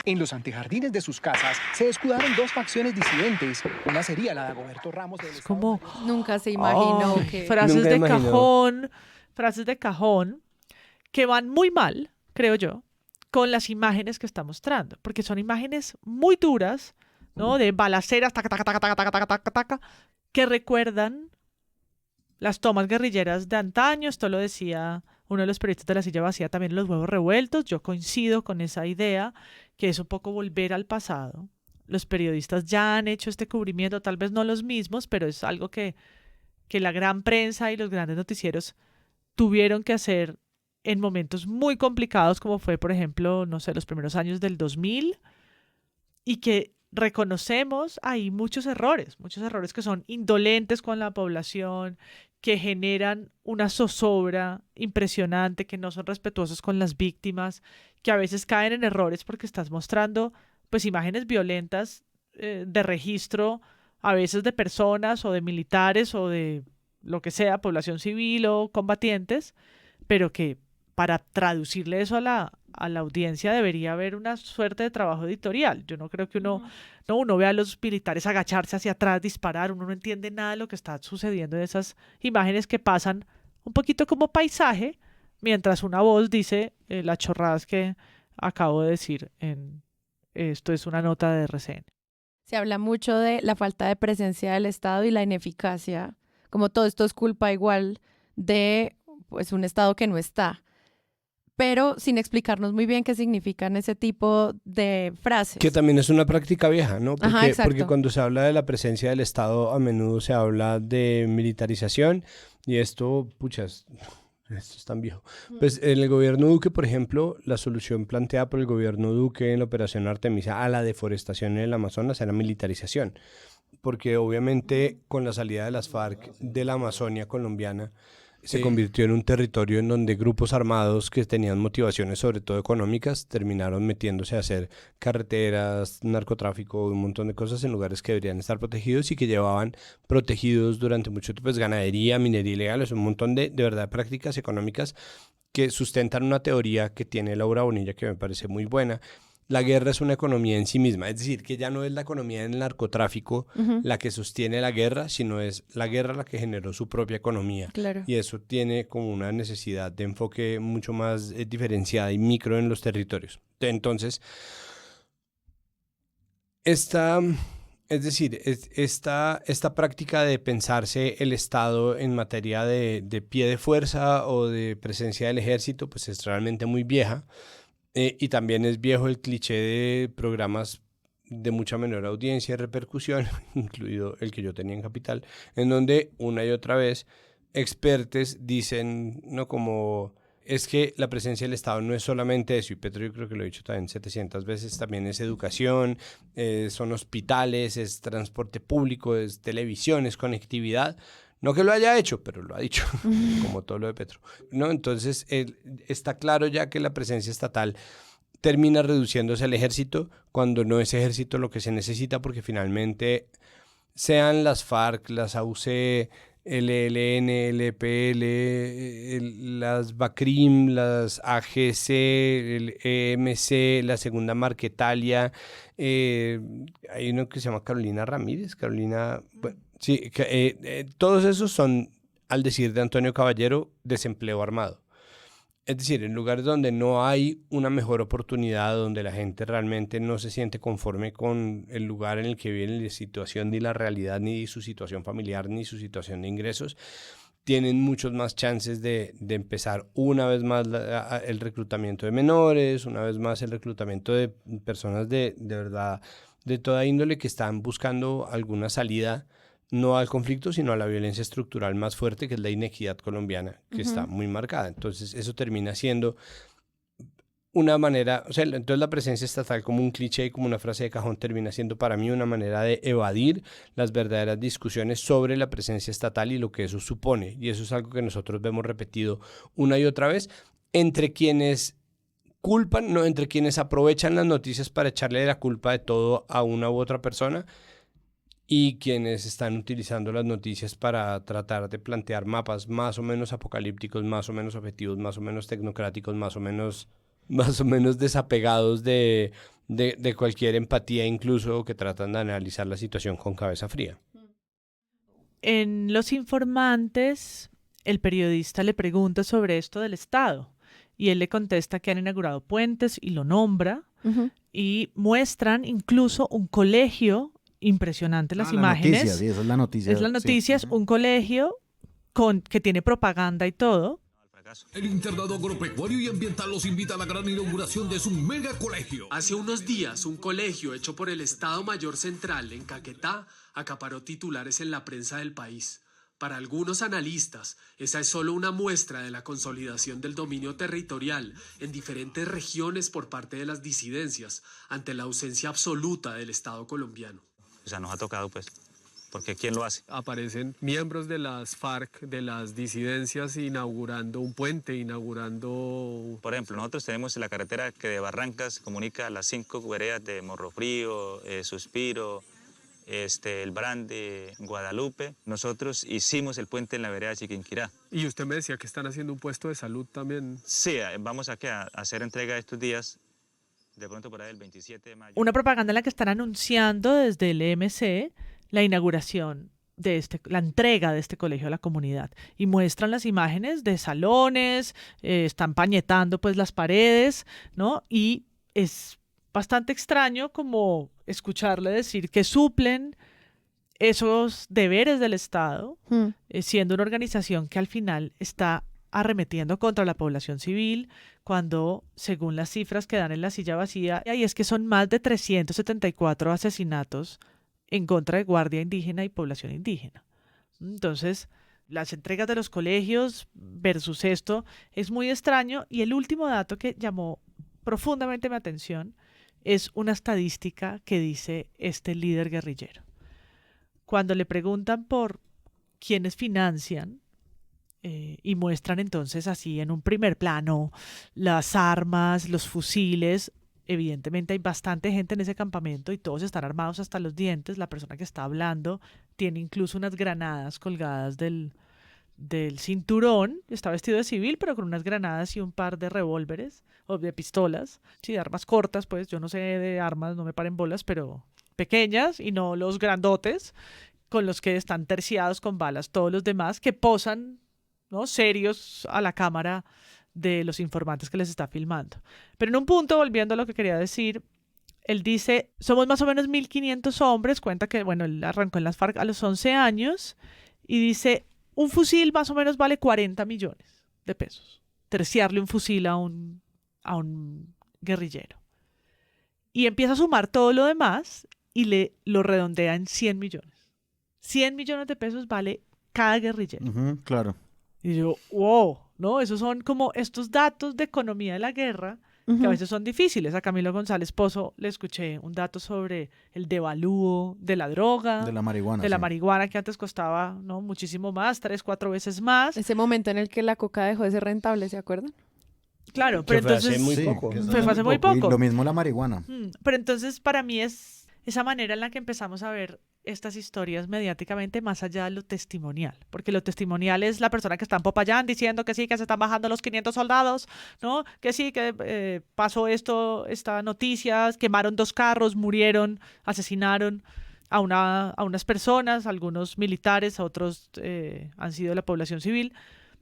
En los antejardines de sus casas se escudaron 2 facciones disidentes. Una sería la de Agoberto Ramos. Como nunca se imaginó que... Frases de cajón que van muy mal, creo yo, con las imágenes que está mostrando, porque son imágenes muy duras, ¿no? De balaceras, taca, taca, taca, taca, taca, taca, taca, taca, que recuerdan las tomas guerrilleras de antaño. Esto lo decía uno de los periodistas de La Silla Vacía también en Los Huevos Revueltos. Yo coincido con esa idea, que es un poco volver al pasado. Los periodistas ya han hecho este cubrimiento, tal vez no los mismos, pero es algo que la gran prensa y los grandes noticieros tuvieron que hacer en momentos muy complicados, como fue, por ejemplo, no sé, los primeros años del 2000, y que reconocemos ahí muchos errores que son indolentes con la población, que generan una zozobra impresionante, que no son respetuosos con las víctimas, que a veces caen en errores porque estás mostrando pues imágenes violentas de registro, a veces de personas o de militares o de lo que sea, población civil o combatientes, pero que para traducirle eso a la audiencia debería haber una suerte de trabajo editorial. Yo no creo que uno ve a los militares agacharse hacia atrás, disparar, uno no entiende nada de lo que está sucediendo en esas imágenes que pasan un poquito como paisaje, mientras una voz dice las chorradas que acabo de decir. Esto es una nota de RCN. Se habla mucho de la falta de presencia del Estado y la ineficacia, como todo esto es culpa igual de pues un Estado que no está, pero sin explicarnos muy bien qué significan ese tipo de frases. Que también es una práctica vieja, ¿no? Ajá, exacto. Porque cuando se habla de la presencia del Estado, a menudo se habla de militarización, y esto, puchas, esto es tan viejo. Pues en el gobierno Duque, por ejemplo, la solución planteada por el gobierno Duque en la operación Artemisa a la deforestación en el Amazonas era militarización, porque obviamente con la salida de las FARC de la Amazonia colombiana, se convirtió en un territorio en donde grupos armados que tenían motivaciones sobre todo económicas terminaron metiéndose a hacer carreteras, narcotráfico, un montón de cosas en lugares que deberían estar protegidos y que llevaban protegidos durante mucho tiempo, pues ganadería, minería ilegal, es un montón de verdad prácticas económicas que sustentan una teoría que tiene Laura Bonilla que me parece muy buena. La guerra es una economía en sí misma, es decir, que ya no es la economía del narcotráfico la que sostiene la guerra, sino es la guerra la que generó su propia economía. Claro. Y eso tiene como una necesidad de enfoque mucho más diferenciada y micro en los territorios. Entonces, esta práctica de pensarse el Estado en materia de pie de fuerza o de presencia del ejército, pues es realmente muy vieja. Y también es viejo el cliché de programas de mucha menor audiencia y repercusión, incluido el que yo tenía en Capital, en donde una y otra vez expertos dicen, no, como es que la presencia del Estado no es solamente eso, y Petro yo creo que lo he dicho también 700 veces, también es educación, son hospitales, es transporte público, es televisión, es conectividad. No que lo haya hecho, pero lo ha dicho, como todo lo de Petro, ¿no? Entonces, está claro ya que la presencia estatal termina reduciéndose al ejército cuando no es ejército lo que se necesita, porque finalmente sean las FARC, las AUC, el ELN, el EPL, las BACRIM, las AGC, el EMC, la Segunda Marquetalia, hay uno que se llama Carolina Ramírez, bueno, sí, todos esos son, al decir de Antonio Caballero, desempleo armado. Es decir, en lugares donde no hay una mejor oportunidad, donde la gente realmente no se siente conforme con el lugar en el que vive, ni la situación, ni la realidad, ni su situación familiar, ni su situación de ingresos, tienen muchos más chances de empezar una vez más el reclutamiento de menores, una vez más el reclutamiento de personas de verdad, de toda índole que están buscando alguna salida, no al conflicto, sino a la violencia estructural más fuerte, que es la inequidad colombiana, que está muy marcada. Entonces, eso termina siendo una manera, o sea, entonces la presencia estatal como un cliché y como una frase de cajón termina siendo para mí una manera de evadir las verdaderas discusiones sobre la presencia estatal y lo que eso supone. Y eso es algo que nosotros vemos repetido una y otra vez entre quienes culpan, no, entre quienes aprovechan las noticias para echarle la culpa de todo a una u otra persona, y quienes están utilizando las noticias para tratar de plantear mapas más o menos apocalípticos, más o menos objetivos, más o menos tecnocráticos, más o menos desapegados de cualquier empatía, incluso que tratan de analizar la situación con cabeza fría. En Los Informantes, el periodista le pregunta sobre esto del Estado y él le contesta que han inaugurado puentes y lo nombra y muestran incluso un colegio. Impresionante las imágenes. Noticia, sí, esa es la noticia. Es la noticia, sí. Un colegio que tiene propaganda y todo. El internado agropecuario y ambiental los invita a la gran inauguración de su mega colegio. Hace unos días, un colegio hecho por el Estado Mayor Central en Caquetá acaparó titulares en la prensa del país. Para algunos analistas, esa es solo una muestra de la consolidación del dominio territorial en diferentes regiones por parte de las disidencias ante la ausencia absoluta del Estado colombiano. O sea, nos ha tocado, pues, porque ¿quién lo hace? Aparecen miembros de las FARC, de las disidencias, inaugurando un puente, inaugurando... Por ejemplo, nosotros tenemos la carretera que de Barrancas comunica las 5 veredas de Morrofrío, Suspiro, el brand de Guadalupe. Nosotros hicimos el puente en la vereda de Chiquinquirá. Y usted me decía que están haciendo un puesto de salud también. Sí, vamos a hacer entrega estos días, de pronto por ahí el 27 de mayo. Una propaganda en la que están anunciando desde el EMC la inauguración de la entrega de este colegio a la comunidad, y muestran las imágenes de salones, están pañetando pues las paredes, ¿no? Y es bastante extraño como escucharle decir que suplen esos deberes del Estado, siendo una organización que al final está arremetiendo contra la población civil, cuando, según las cifras que dan en La Silla Vacía, y es que son más de 374 asesinatos en contra de guardia indígena y población indígena. Entonces, las entregas de los colegios versus esto es muy extraño. Y el último dato que llamó profundamente mi atención es una estadística que dice este líder guerrillero. Cuando le preguntan por quiénes financian, y muestran entonces así en un primer plano las armas, los fusiles. Evidentemente hay bastante gente en ese campamento y todos están armados hasta los dientes. La persona que está hablando tiene incluso unas granadas colgadas del cinturón. Está vestido de civil, pero con unas granadas y un par de revólveres o de pistolas. Sí, de armas cortas, pues yo no sé de armas, no me paren bolas, pero pequeñas y no los grandotes con los que están terciados con balas todos los demás, que posan, ¿no?, serios a la cámara de los informantes que les está filmando. Pero en un punto, volviendo a lo que quería decir, él dice, somos más o menos 1.500 hombres, cuenta que, bueno, él arrancó en las FARC a los 11 años, y dice, un fusil más o menos vale 40 millones de pesos, terciarle un fusil a un guerrillero. Y empieza a sumar todo lo demás y lo redondea en 100 millones. 100 millones de pesos vale cada guerrillero. Claro. Y yo, wow, ¿no? Esos son como estos datos de economía de la guerra que a veces son difíciles. A Camilo González Pozo le escuché un dato sobre el devalúo de la droga. De la marihuana. De la marihuana, que antes costaba, ¿no?, muchísimo más, 3-4 veces más. Ese momento en el que la coca dejó de ser rentable, ¿se acuerdan? Claro, pero fue entonces... hace muy poco. Fue hace muy poco. Y lo mismo la marihuana. Pero entonces para mí es esa manera en la que empezamos a ver estas historias mediáticamente más allá de lo testimonial, porque lo testimonial es la persona que está en Popayán diciendo que sí, que se están bajando los 500 soldados, ¿no? Que sí, que pasó esto, esta noticia, quemaron 2 carros, murieron, asesinaron a unas personas, algunos militares, otros han sido de la población civil,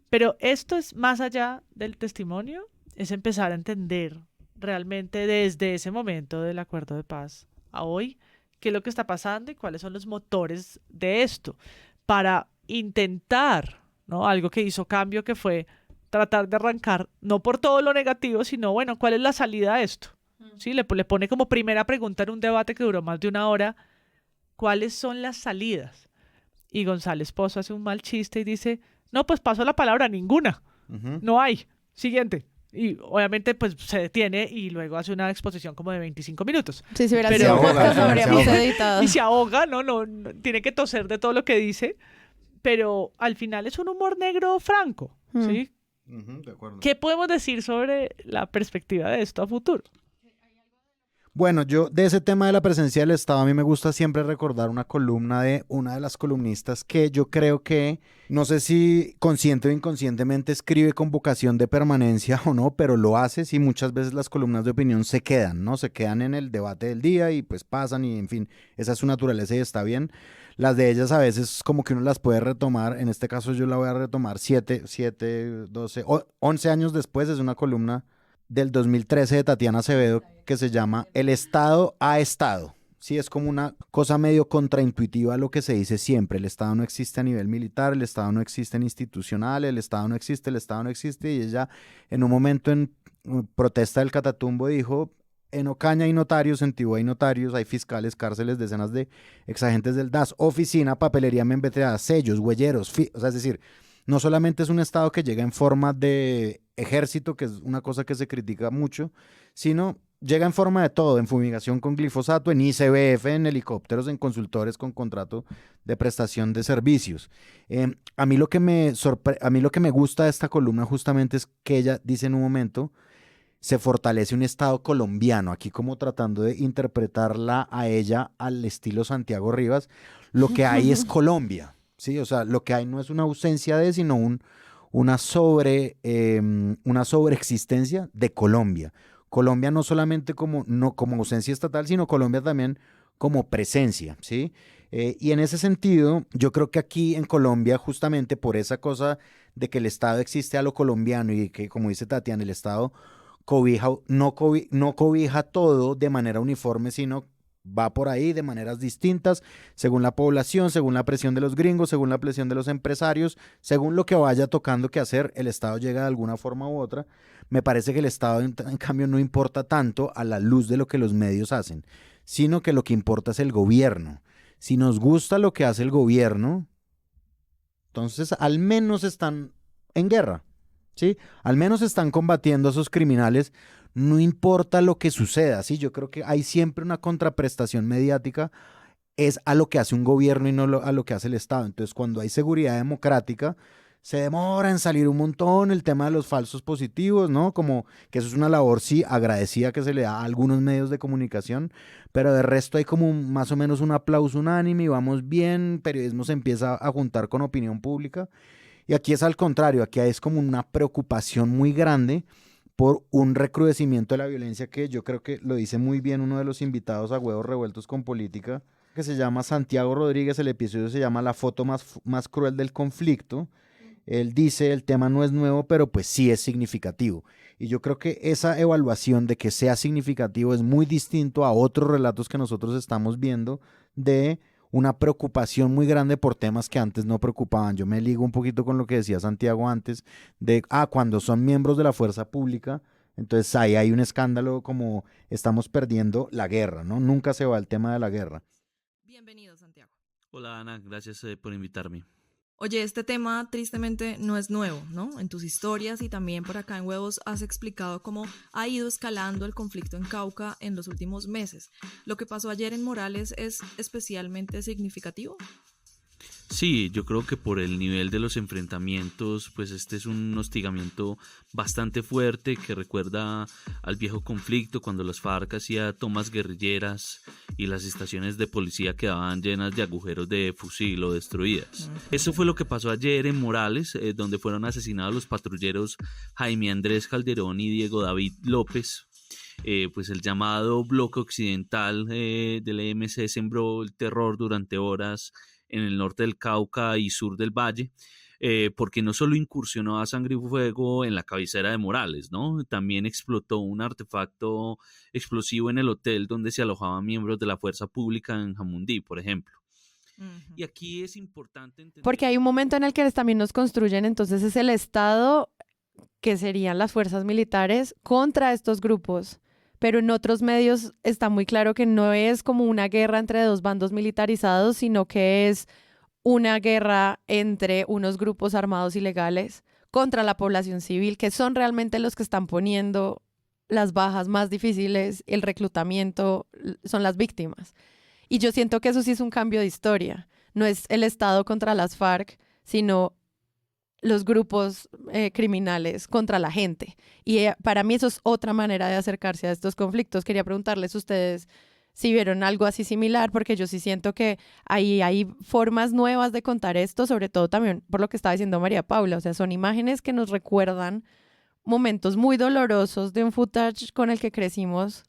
pero esto es más allá del testimonio, es empezar a entender realmente desde ese momento del acuerdo de paz a hoy qué es lo que está pasando y cuáles son los motores de esto, para intentar, ¿no?, algo que hizo Cambio, que fue tratar de arrancar, no por todo lo negativo, sino, bueno, ¿cuál es la salida a esto? ¿Sí? Le pone como primera pregunta en un debate que duró más de 1 hora, ¿cuáles son las salidas? Y González Pozo hace un mal chiste y dice, no, pues paso la palabra, ninguna, no hay, siguiente. Y obviamente pues se detiene y luego hace una exposición como de 25 minutos. Sí, si hubiera sido un podcast, lo habríamos editado. Y se ahoga, no, tiene que toser de todo lo que dice, pero al final es un humor negro franco, ¿sí? De acuerdo. ¿Qué podemos decir sobre la perspectiva de esto a futuro? Bueno, yo de ese tema de la presencia del Estado, a mí me gusta siempre recordar una columna de una de las columnistas que yo creo que, no sé si consciente o inconscientemente escribe con vocación de permanencia o no, pero lo hace, sí, muchas veces las columnas de opinión se quedan, ¿no? Se quedan en el debate del día y pues pasan y en fin, esa es su naturaleza y está bien. Las de ellas a veces como que uno las puede retomar, en este caso yo la voy a retomar 11 años después, es una columna del 2013 de Tatiana Acevedo que se llama El Estado ha estado. Sí, es como una cosa medio contraintuitiva a lo que se dice siempre. El Estado no existe a nivel militar, el Estado no existe en institucional, el Estado no existe, y ella en un momento en protesta del Catatumbo dijo, en Ocaña hay notarios, en Tibú hay notarios, hay fiscales, cárceles, decenas de exagentes del DAS, oficina, papelería membreteada, sellos, huelleros, o sea, es decir, no solamente es un Estado que llega en forma de ejército, que es una cosa que se critica mucho, sino llega en forma de todo, en fumigación con glifosato, en ICBF, en helicópteros, en consultores con contrato de prestación de servicios. A mí lo que me gusta de esta columna justamente es que ella dice en un momento, se fortalece un Estado colombiano, aquí como tratando de interpretarla a ella al estilo Santiago Rivas, lo que hay es Colombia, ¿sí? O sea, lo que hay no es una ausencia de, sino una sobreexistencia de Colombia. Colombia no solamente como ausencia estatal, sino Colombia también como presencia, ¿sí? Y en ese sentido, yo creo que aquí en Colombia, justamente por esa cosa de que el Estado existe a lo colombiano y que, como dice Tatiana, el Estado no cobija todo de manera uniforme, sino va por ahí de maneras distintas, según la población, según la presión de los gringos, según la presión de los empresarios, según lo que vaya tocando que hacer, el Estado llega de alguna forma u otra. Me parece que el Estado, en cambio, no importa tanto a la luz de lo que los medios hacen, sino que lo que importa es el gobierno. Si nos gusta lo que hace el gobierno, entonces al menos están en guerra, ¿sí? Al menos están combatiendo a esos criminales, no importa lo que suceda, ¿sí? Yo creo que hay siempre una contraprestación mediática, es a lo que hace un gobierno y no a lo que hace el Estado. Entonces, cuando hay seguridad democrática, se demora en salir un montón el tema de los falsos positivos, ¿no? Como que eso es una labor, sí, agradecida que se le da a algunos medios de comunicación, pero de resto hay como más o menos un aplauso unánime y vamos bien, periodismo se empieza a juntar con opinión pública. Y aquí es al contrario, aquí es como una preocupación muy grande por un recrudecimiento de la violencia que yo creo que lo dice muy bien uno de los invitados a Huevos Revueltos con Política, que se llama Santiago Rodríguez, el episodio se llama La foto más cruel del conflicto. Él dice, el tema no es nuevo, pero pues sí es significativo. Y yo creo que esa evaluación de que sea significativo es muy distinto a otros relatos que nosotros estamos viendo de una preocupación muy grande por temas que antes no preocupaban. Yo me ligo un poquito con lo que decía Santiago antes, de cuando son miembros de la fuerza pública, entonces ahí hay un escándalo como estamos perdiendo la guerra, ¿no? Nunca se va el tema de la guerra. Bienvenido, Santiago. Hola, Ana, gracias por invitarme. Oye, este tema tristemente no es nuevo, ¿no? En tus historias y también por acá en Huevos has explicado cómo ha ido escalando el conflicto en Cauca en los últimos meses. ¿Lo que pasó ayer en Morales es especialmente significativo? Sí, yo creo que por el nivel de los enfrentamientos, pues este es un hostigamiento bastante fuerte que recuerda al viejo conflicto cuando las FARC hacía tomas guerrilleras y las estaciones de policía quedaban llenas de agujeros de fusil o destruidas. Eso fue lo que pasó ayer en Morales, donde fueron asesinados los patrulleros Jaime Andrés Calderón y Diego David López. Pues el llamado bloque occidental del EMC sembró el terror durante horas en el norte del Cauca y sur del Valle, porque no solo incursionó a sangre y fuego en la cabecera de Morales, ¿no? También explotó un artefacto explosivo en el hotel donde se alojaban miembros de la fuerza pública en Jamundí, por ejemplo. Y aquí es importante entender... Porque hay un momento en el que también nos construyen, entonces es el Estado, que serían las fuerzas militares, contra estos grupos. Pero en otros medios está muy claro que no es como una guerra entre dos bandos militarizados, sino que es una guerra entre unos grupos armados ilegales contra la población civil, que son realmente los que están poniendo las bajas más difíciles, el reclutamiento, son las víctimas. Y yo siento que eso sí es un cambio de historia. No es el Estado contra las FARC, sino los grupos criminales contra la gente. Y para mí eso es otra manera de acercarse a estos conflictos. Quería preguntarles a ustedes si vieron algo así similar, porque yo sí siento que ahí hay formas nuevas de contar esto, sobre todo también por lo que estaba diciendo María Paula. O sea, son imágenes que nos recuerdan momentos muy dolorosos de un footage con el que crecimos.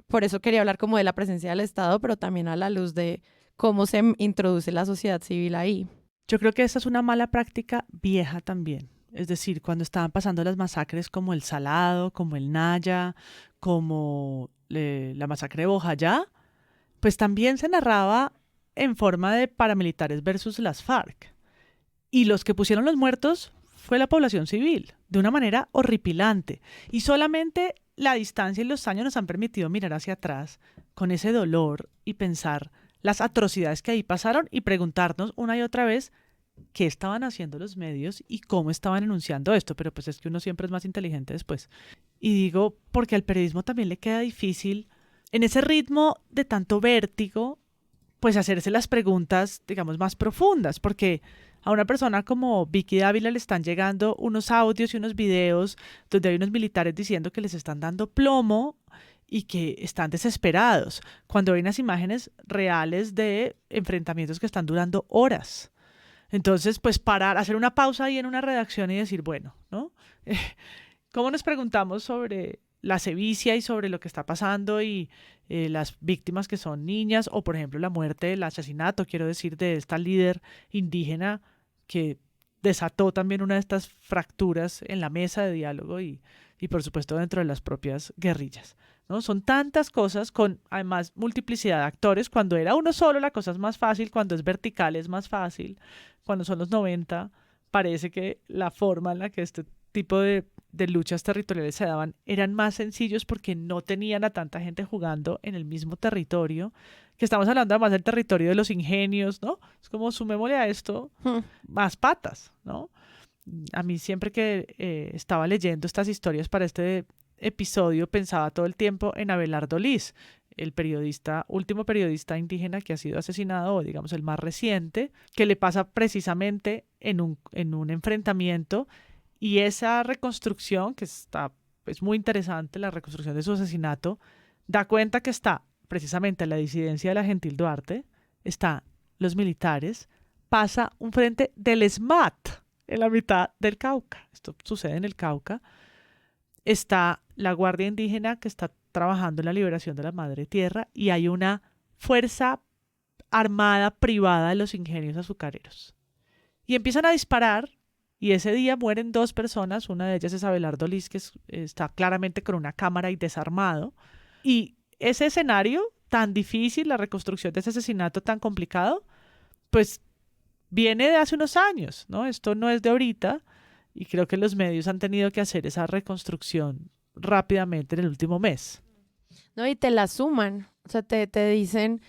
Por eso quería hablar como de la presencia del Estado, pero también a la luz de cómo se introduce la sociedad civil ahí. Yo creo que esta es una mala práctica vieja también. Es decir, cuando estaban pasando las masacres como el Salado, como el Naya, como la masacre de Bojayá, pues también se narraba en forma de paramilitares versus las FARC. Y los que pusieron los muertos fue la población civil, de una manera horripilante. Y solamente la distancia y los años nos han permitido mirar hacia atrás con ese dolor y pensar las atrocidades que ahí pasaron y preguntarnos una y otra vez qué estaban haciendo los medios y cómo estaban enunciando esto, pero pues es que uno siempre es más inteligente después. Y digo, porque al periodismo también le queda difícil, en ese ritmo de tanto vértigo, pues hacerse las preguntas, digamos, más profundas, porque a una persona como Vicky Dávila le están llegando unos audios y unos videos donde hay unos militares diciendo que les están dando plomo y que están desesperados, cuando hay unas imágenes reales de enfrentamientos que están durando horas. Entonces, pues parar, hacer una pausa ahí en una redacción y decir, bueno, ¿no? ¿Cómo nos preguntamos sobre la sevicia y sobre lo que está pasando y las víctimas que son niñas, o por ejemplo la muerte, el asesinato, quiero decir, de esta líder indígena que desató también una de estas fracturas en la mesa de diálogo y por supuesto dentro de las propias guerrillas, ¿no? Son tantas cosas con además multiplicidad de actores. Cuando era uno solo la cosa es más fácil, cuando es vertical es más fácil, cuando son los 90 parece que la forma en la que este tipo de luchas territoriales se daban eran más sencillos porque no tenían a tanta gente jugando en el mismo territorio, que estamos hablando además del territorio de los ingenios, ¿no? Es como sumémosle a esto más patas, ¿no? A mí siempre que estaba leyendo estas historias para este episodio pensaba todo el tiempo en Abelardo Liz, el último periodista indígena que ha sido asesinado, o digamos el más reciente, que le pasa precisamente en un enfrentamiento. Y esa reconstrucción, que es muy interesante, la reconstrucción de su asesinato, da cuenta que está precisamente la disidencia de la Gentil Duarte, está los militares, pasa un frente del SMAT en la mitad del Cauca. Esto sucede en el Cauca. Está la Guardia Indígena que está trabajando en la liberación de la Madre Tierra y hay una fuerza armada privada de los ingenios azucareros. Y empiezan a disparar. Y ese día mueren 2 personas, una de ellas es Abelardo Liz, que está claramente con una cámara y desarmado. Y ese escenario tan difícil, la reconstrucción de ese asesinato tan complicado, pues viene de hace unos años, ¿no? Esto no es de ahorita y creo que los medios han tenido que hacer esa reconstrucción rápidamente en el último mes. No, y te la suman, o sea, te dicen...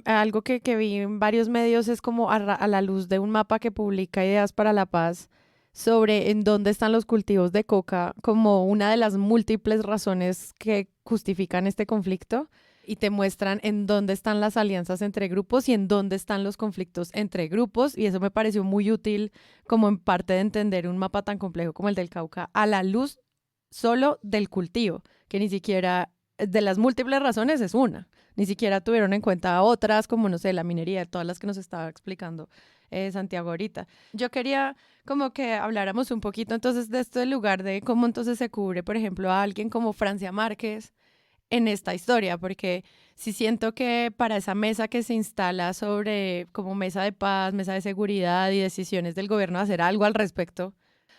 algo que vi en varios medios es como a la luz de un mapa que publica Ideas para la Paz sobre en dónde están los cultivos de coca como una de las múltiples razones que justifican este conflicto, y te muestran en dónde están las alianzas entre grupos y en dónde están los conflictos entre grupos, y eso me pareció muy útil como en parte de entender un mapa tan complejo como el del Cauca a la luz solo del cultivo, que ni siquiera de las múltiples razones es una. Ni siquiera tuvieron en cuenta otras, como, no sé, la minería, todas las que nos estaba explicando Santiago ahorita. Yo quería como que habláramos un poquito entonces de esto del lugar de cómo entonces se cubre, por ejemplo, a alguien como Francia Márquez en esta historia, porque sí siento que para esa mesa que se instala sobre como mesa de paz, mesa de seguridad y decisiones del gobierno de hacer algo al respecto,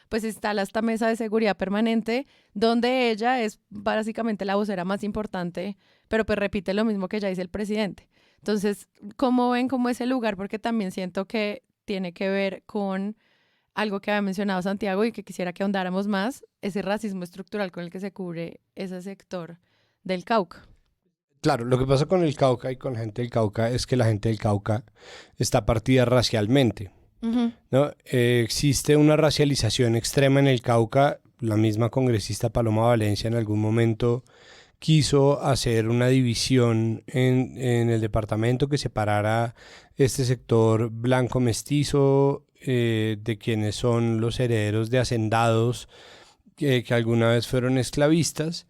pues instala esta mesa de seguridad permanente donde ella es básicamente la vocera más importante, pero pues repite lo mismo que ya dice el presidente. Entonces, ¿cómo ven como ese lugar? Porque también siento que tiene que ver con algo que había mencionado Santiago y que quisiera que ahondáramos más, ese racismo estructural con el que se cubre ese sector del Cauca. Claro, lo que pasa con el Cauca y con la gente del Cauca es que la gente del Cauca está partida racialmente. ¿No? Existe una racialización extrema en el Cauca. La misma congresista Paloma Valencia en algún momento quiso hacer una división en el departamento que separara este sector blanco mestizo de quienes son los herederos de hacendados que alguna vez fueron esclavistas,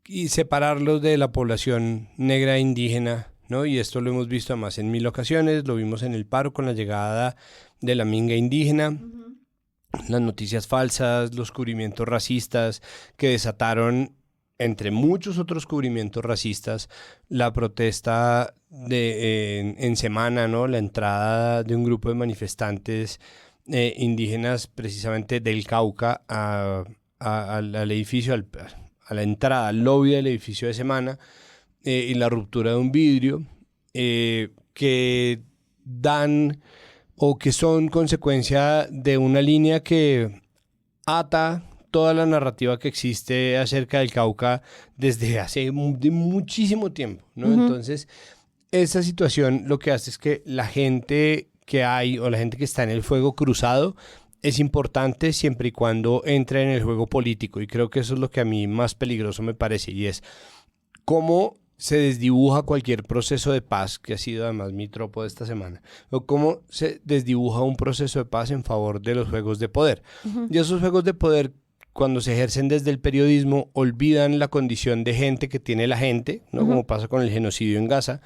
y separarlos de la población negra e indígena, ¿no? Y esto lo hemos visto además en 1000 ocasiones, lo vimos en el paro con la llegada de la minga indígena, las noticias falsas, los cubrimientos racistas que desataron, entre muchos otros cubrimientos racistas, la protesta en Semana, ¿no? La entrada de un grupo de manifestantes indígenas precisamente del Cauca al edificio, a la entrada, al lobby del edificio de Semana, y la ruptura de un vidrio, que dan o que son consecuencia de una línea que ata toda la narrativa que existe acerca del Cauca desde hace muchísimo tiempo, ¿no? Entonces, esa situación lo que hace es que la gente que hay o la gente que está en el fuego cruzado es importante siempre y cuando entre en el juego político, y creo que eso es lo que a mí más peligroso me parece, y es cómo se desdibuja cualquier proceso de paz, que ha sido además mi tropo de esta semana, o cómo se desdibuja un proceso de paz en favor de los juegos de poder. Y esos juegos de poder, cuando se ejercen desde el periodismo, olvidan la condición de gente que tiene la gente, ¿no? Como pasa con el genocidio en Gaza,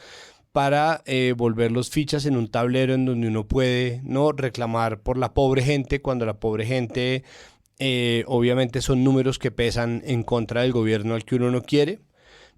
para volver los fichas en un tablero en donde uno puede, ¿no?, reclamar por la pobre gente, cuando la pobre gente obviamente son números que pesan en contra del gobierno al que uno no quiere.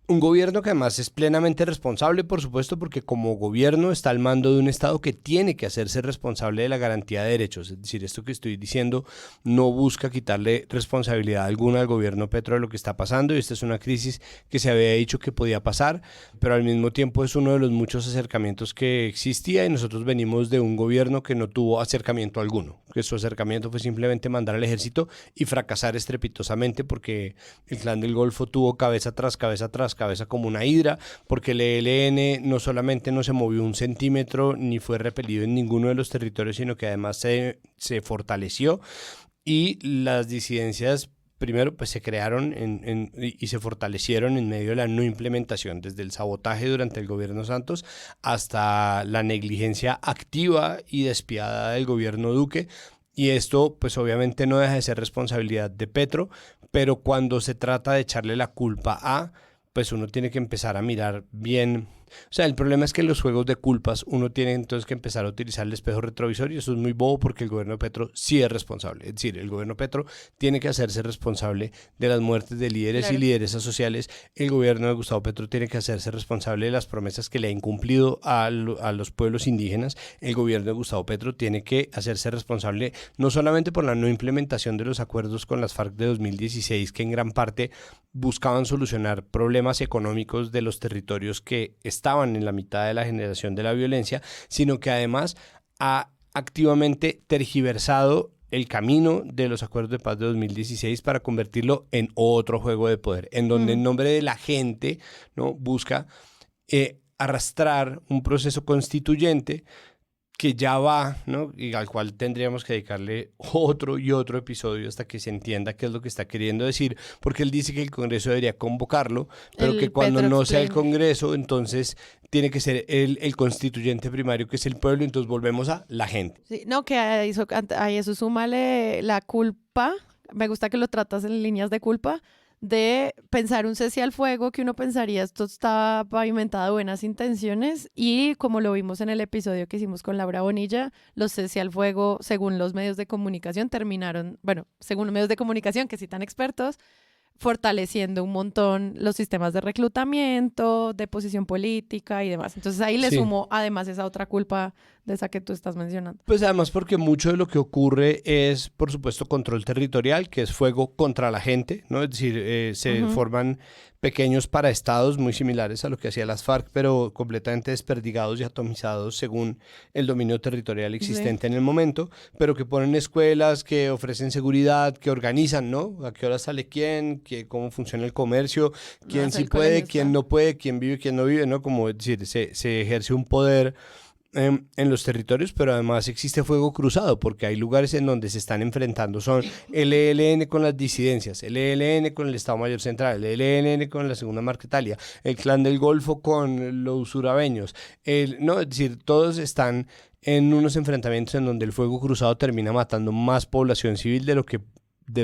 Un gobierno que además es plenamente responsable, por supuesto, porque como gobierno está al mando de un Estado que tiene que hacerse responsable de la garantía de derechos. Es decir, esto que estoy diciendo no busca quitarle responsabilidad alguna al gobierno Petro de lo que está pasando, y esta es una crisis que se había dicho que podía pasar, pero al mismo tiempo es uno de los muchos acercamientos que existía, y nosotros venimos de un gobierno que no tuvo acercamiento alguno, que su acercamiento fue simplemente mandar al ejército y fracasar estrepitosamente, porque el Clan del Golfo tuvo cabeza tras cabeza como una hidra, porque el ELN no solamente no se movió un centímetro ni fue repelido en ninguno de los territorios, sino que además se fortaleció, y las disidencias primero pues se crearon y se fortalecieron en medio de la no implementación, desde el sabotaje durante el gobierno Santos hasta la negligencia activa y despiadada del gobierno Duque. Y esto pues obviamente no deja de ser responsabilidad de Petro, pero cuando se trata de echarle la culpa a, pues uno tiene que empezar a mirar bien. O sea, el problema es que en los juegos de culpas uno tiene entonces que empezar a utilizar el espejo retrovisor, y eso es muy bobo porque el gobierno de Petro sí es responsable. Es decir, el gobierno de Petro tiene que hacerse responsable de las muertes de líderes y lideresas sociales. El gobierno de Gustavo Petro tiene que hacerse responsable de las promesas que le ha incumplido a los pueblos indígenas. El gobierno de Gustavo Petro tiene que hacerse responsable no solamente por la no implementación de los acuerdos con las FARC de 2016, que en gran parte buscaban solucionar problemas económicos de los territorios que estaban en la mitad de la generación de la violencia, sino que además ha activamente tergiversado el camino de los acuerdos de paz de 2016 para convertirlo en otro juego de poder, en donde en nombre de la gente, ¿no?, busca arrastrar un proceso constituyente que ya va, ¿no?, y al cual tendríamos que dedicarle otro y otro episodio hasta que se entienda qué es lo que está queriendo decir, porque él dice que el Congreso debería convocarlo, pero que cuando no sea el Congreso, entonces tiene que ser el constituyente primario, que es el pueblo, entonces volvemos a la gente. Sí, no, que a eso súmale la culpa, me gusta que lo tratas en líneas de culpa, de pensar un cese al fuego, que uno pensaría esto está pavimentado de buenas intenciones, y como lo vimos en el episodio que hicimos con Laura Bonilla, los cese al fuego, según los medios de comunicación, según los medios de comunicación que citan expertos, fortaleciendo un montón los sistemas de reclutamiento, de posición política y demás. Entonces ahí le sumo además esa otra culpa de esa que tú estás mencionando. Pues además porque mucho de lo que ocurre es, por supuesto, control territorial, que es fuego contra la gente, ¿no? Es decir, se forman pequeños paraestados muy similares a lo que hacía las FARC, pero completamente desperdigados y atomizados según el dominio territorial existente en el momento, pero que ponen escuelas, que ofrecen seguridad, que organizan, ¿no? A qué hora sale quién, cómo funciona el comercio, quién sí puede, quién no puede, quién vive, quién no vive, ¿no? Como es decir, se ejerce un poder en los territorios, pero además existe fuego cruzado, porque hay lugares en donde se están enfrentando, son el ELN con las disidencias, el ELN con el Estado Mayor Central, el ELN con la Segunda Marquetalia, el Clan del Golfo con los urabeños, no, es decir, todos están en unos enfrentamientos en donde el fuego cruzado termina matando más población civil de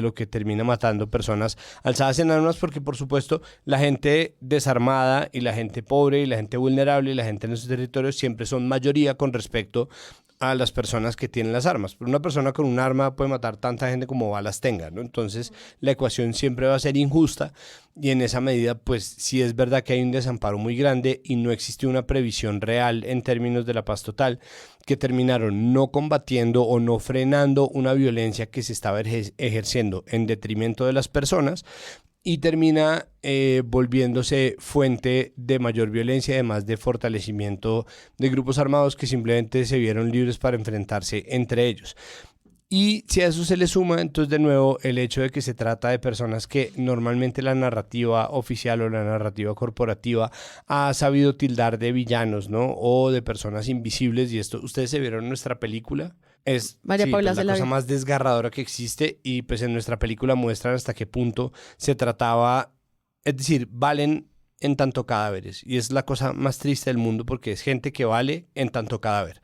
lo que termina matando personas alzadas en armas, porque por supuesto la gente desarmada y la gente pobre y la gente vulnerable y la gente en esos territorios siempre son mayoría con respecto a las personas que tienen las armas. Pero una persona con un arma puede matar tanta gente como balas tenga, ¿no? Entonces la ecuación siempre va a ser injusta, y en esa medida pues sí es verdad que hay un desamparo muy grande y no existe una previsión real en términos de la paz total, que terminaron no combatiendo o no frenando una violencia que se estaba ejerciendo en detrimento de las personas, y termina volviéndose fuente de mayor violencia, además de fortalecimiento de grupos armados que simplemente se vieron libres para enfrentarse entre ellos. Y si a eso se le suma, entonces de nuevo el hecho de que se trata de personas que normalmente la narrativa oficial o la narrativa corporativa ha sabido tildar de villanos, ¿no? O de personas invisibles, y esto, ustedes se vieron en nuestra película, es María Paula pues, la cosa más desgarradora que existe, y pues en nuestra película muestran hasta qué punto se trataba, es decir, Valen en tanto cadáveres. Y es la cosa más triste del mundo porque es gente que vale en tanto cadáver.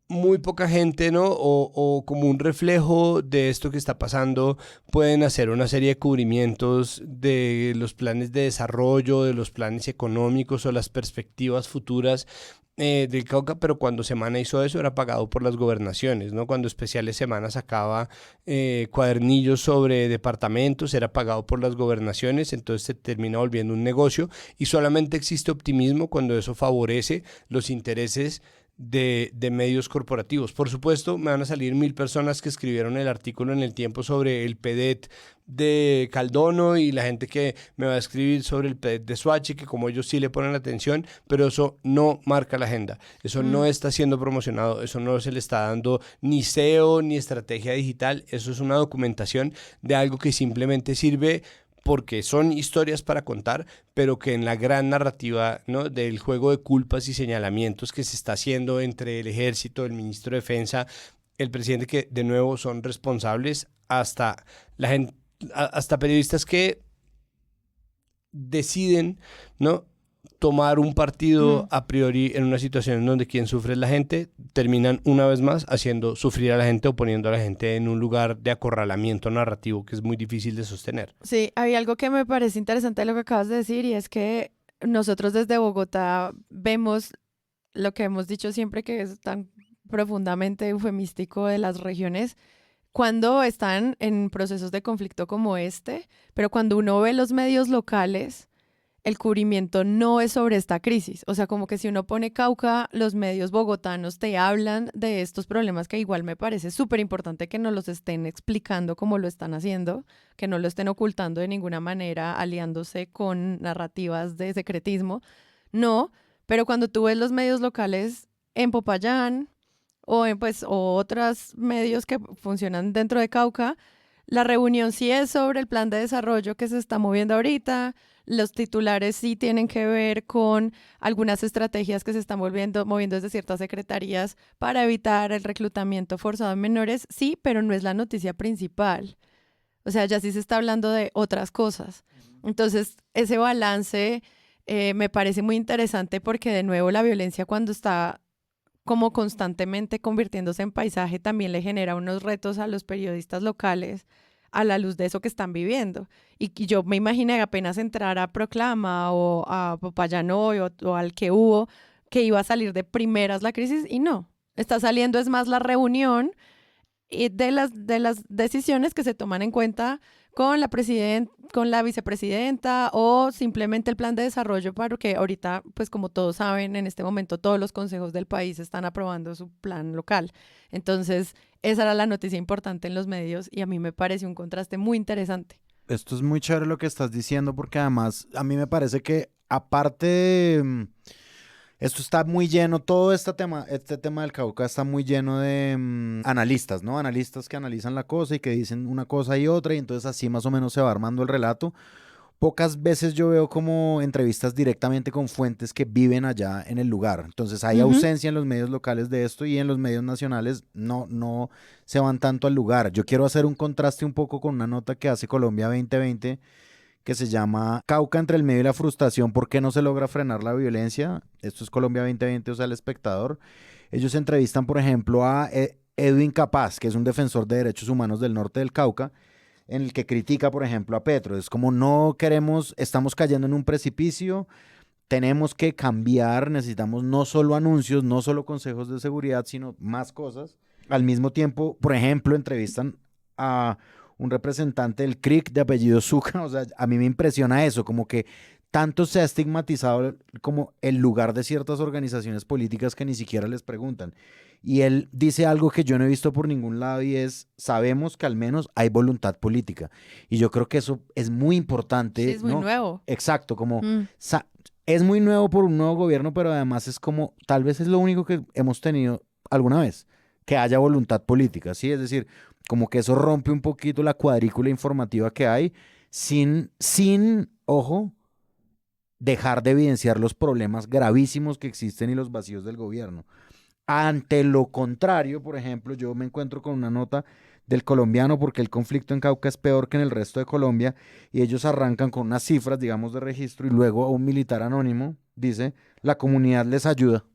Muy poca gente, ¿no? O como un reflejo de esto que está pasando, pueden hacer una serie de cubrimientos de los planes de desarrollo, de los planes económicos o las perspectivas futuras del Cauca, pero cuando Semana hizo eso era pagado por las gobernaciones, ¿no? Cuando Especiales Semana sacaba cuadernillos sobre departamentos, era pagado por las gobernaciones, entonces se termina volviendo un negocio y solamente existe optimismo cuando eso favorece los intereses de medios corporativos. Por supuesto, me van a salir 1000 personas que escribieron el artículo en El Tiempo sobre el PEDET de Caldono y la gente que me va a escribir sobre el PEDET de Soachi, que como ellos sí le ponen atención, pero eso no marca la agenda, eso no está siendo promocionado, eso no se le está dando ni SEO ni estrategia digital, eso es una documentación de algo que simplemente sirve porque son historias para contar, pero que en la gran narrativa, ¿no?, del juego de culpas y señalamientos que se está haciendo entre el ejército, el ministro de Defensa, el presidente, que de nuevo son responsables, hasta la gente, hasta periodistas que deciden, ¿no?, tomar un partido a priori en una situación en donde quien sufre es la gente, terminan una vez más haciendo sufrir a la gente o poniendo a la gente en un lugar de acorralamiento narrativo que es muy difícil de sostener. Sí, había algo que me parece interesante de lo que acabas de decir y es que nosotros desde Bogotá vemos lo que hemos dicho siempre, que es tan profundamente eufemístico de las regiones, cuando están en procesos de conflicto como este, pero cuando uno ve los medios locales, el cubrimiento no es sobre esta crisis. O sea, como que si uno pone Cauca, los medios bogotanos te hablan de estos problemas que igual me parece súper importante que nos los estén explicando como lo están haciendo, que no lo estén ocultando de ninguna manera, aliándose con narrativas de secretismo. No, pero cuando tú ves los medios locales en Popayán o otros medios que funcionan dentro de Cauca, la reunión sí es sobre el plan de desarrollo que se está moviendo ahorita. Los titulares sí tienen que ver con algunas estrategias que se están moviendo desde ciertas secretarías para evitar el reclutamiento forzado de menores, sí, pero no es la noticia principal. O sea, ya sí se está hablando de otras cosas. Entonces, ese balance me parece muy interesante porque, de nuevo, la violencia cuando está como constantemente convirtiéndose en paisaje también le genera unos retos a los periodistas locales a la luz de eso que están viviendo. Y yo me imaginé apenas entrar a Proclama o a Popayán Hoy o al que hubo, que iba a salir de primeras la crisis y no. Está saliendo es más la reunión de las decisiones que se toman en cuenta con la vicepresidenta o simplemente el plan de desarrollo, porque ahorita, pues como todos saben, en este momento todos los consejos del país están aprobando su plan local. Entonces, esa era la noticia importante en los medios y a mí me parece un contraste muy interesante. Esto es muy chévere lo que estás diciendo porque además a mí me parece que aparte esto está muy lleno, todo este tema del Cauca está muy lleno de analistas, ¿no? Analistas que analizan la cosa y que dicen una cosa y otra y entonces así más o menos se va armando el relato. Pocas veces yo veo como entrevistas directamente con fuentes que viven allá en el lugar. Entonces hay ausencia en los medios locales de esto y en los medios nacionales no se van tanto al lugar. Yo quiero hacer un contraste un poco con una nota que hace Colombia 2020 que se llama Cauca entre el medio y la frustración, ¿por qué no se logra frenar la violencia? Esto es Colombia 2020, o sea, El Espectador. Ellos entrevistan, por ejemplo, a Edwin Capaz, que es un defensor de derechos humanos del norte del Cauca, en el que critica, por ejemplo, a Petro. Es como estamos cayendo en un precipicio, tenemos que cambiar, necesitamos no solo anuncios, no solo consejos de seguridad, sino más cosas. Al mismo tiempo, por ejemplo, entrevistan a un representante del CRIC de apellido Zucca. O sea, a mí me impresiona eso, como que tanto se ha estigmatizado como el lugar de ciertas organizaciones políticas que ni siquiera les preguntan. Y él dice algo que yo no he visto por ningún lado y es, sabemos que al menos hay voluntad política. Y yo creo que eso es muy importante. Sí, es muy nuevo. Exacto, como es muy nuevo por un nuevo gobierno, pero además es como, tal vez es lo único que hemos tenido alguna vez, que haya voluntad política, ¿sí? Es decir, como que eso rompe un poquito la cuadrícula informativa que hay sin ojo, dejar de evidenciar los problemas gravísimos que existen y los vacíos del gobierno. Ante lo contrario, por ejemplo, yo me encuentro con una nota del colombiano porque el conflicto en Cauca es peor que en el resto de Colombia y ellos arrancan con unas cifras, digamos, de registro y luego un militar anónimo dice, la comunidad les ayuda.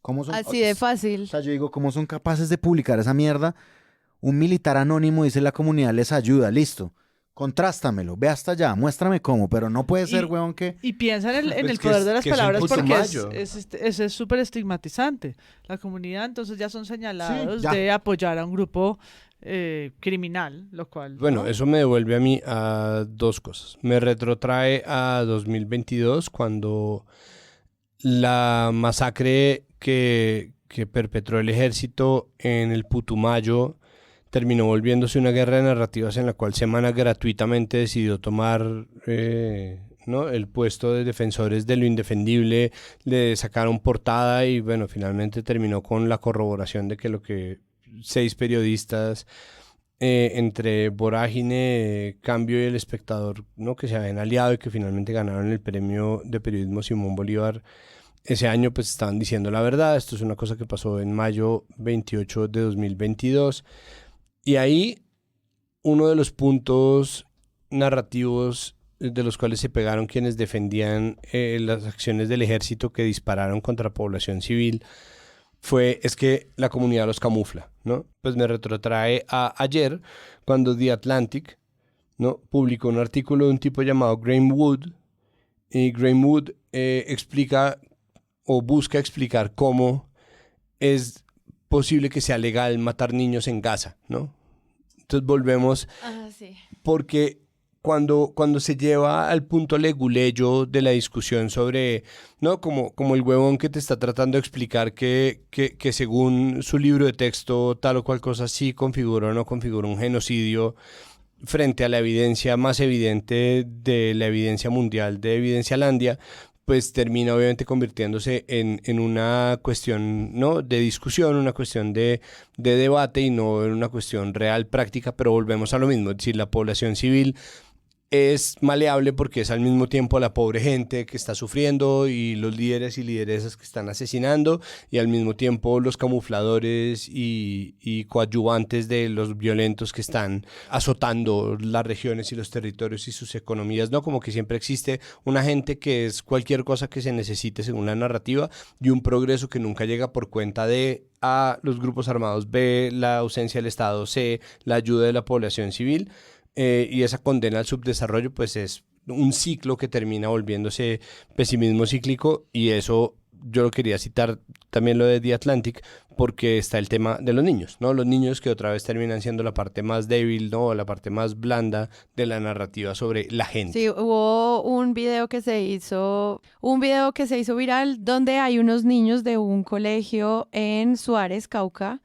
¿Cómo son? Así de fácil. O sea, yo digo, ¿cómo son capaces de publicar esa mierda? Un militar anónimo dice, la comunidad les ayuda, listo. Contrástamelo, ve hasta allá, muéstrame cómo, pero no puede ser, huevón, que... Y piensa en el Pues poder de las palabras porque Putumayo. es súper estigmatizante. La comunidad entonces ya son señalados Sí, ya. de apoyar a un grupo criminal, lo cual... Bueno, ¿no? eso me devuelve a mí a dos cosas. Me retrotrae a 2022 cuando la masacre que perpetró el ejército en el Putumayo terminó volviéndose una guerra de narrativas en la cual Semana gratuitamente decidió tomar ¿no? el puesto de defensores de lo indefendible, le sacaron portada y bueno, finalmente terminó con la corroboración de que lo que 6 periodistas entre Vorágine, Cambio y El Espectador, ¿no? que se habían aliado y que finalmente ganaron el premio de periodismo Simón Bolívar ese año, pues estaban diciendo la verdad. Esto es una cosa que pasó en mayo 28 de 2022. Y ahí uno de los puntos narrativos de los cuales se pegaron quienes defendían las acciones del ejército que dispararon contra población civil es que la comunidad los camufla, ¿no? Pues me retrotrae a ayer cuando The Atlantic, ¿no? publicó un artículo de un tipo llamado Graham Wood, y Graham Wood explica o busca explicar cómo es posible que sea legal matar niños en Gaza, ¿no? Entonces volvemos, Sí. porque cuando se lleva al punto leguleyo de la discusión sobre, ¿no? Como el huevón que te está tratando de explicar que según su libro de texto tal o cual cosa sí configura o no configura un genocidio frente a la evidencia más evidente de la evidencia mundial de Evidencialandia, pues termina obviamente convirtiéndose en una cuestión, ¿no? de discusión, una cuestión de debate y no en una cuestión real, práctica, pero volvemos a lo mismo, es decir, la población civil es maleable porque es al mismo tiempo la pobre gente que está sufriendo y los líderes y lideresas que están asesinando y al mismo tiempo los camufladores y coadyuvantes de los violentos que están azotando las regiones y los territorios y sus economías, ¿no? Como que siempre existe una gente que es cualquier cosa que se necesite según la narrativa y un progreso que nunca llega por cuenta de A, los grupos armados, B, la ausencia del Estado, C, la ayuda de la población civil. Y esa condena al subdesarrollo pues es un ciclo que termina volviéndose pesimismo cíclico, y eso yo lo quería citar también lo de The Atlantic porque está el tema de los niños, ¿no? Los niños que otra vez terminan siendo la parte más débil, ¿no? La parte más blanda de la narrativa sobre la gente. Sí, hubo un video que se hizo viral donde hay unos niños de un colegio en Suárez, Cauca,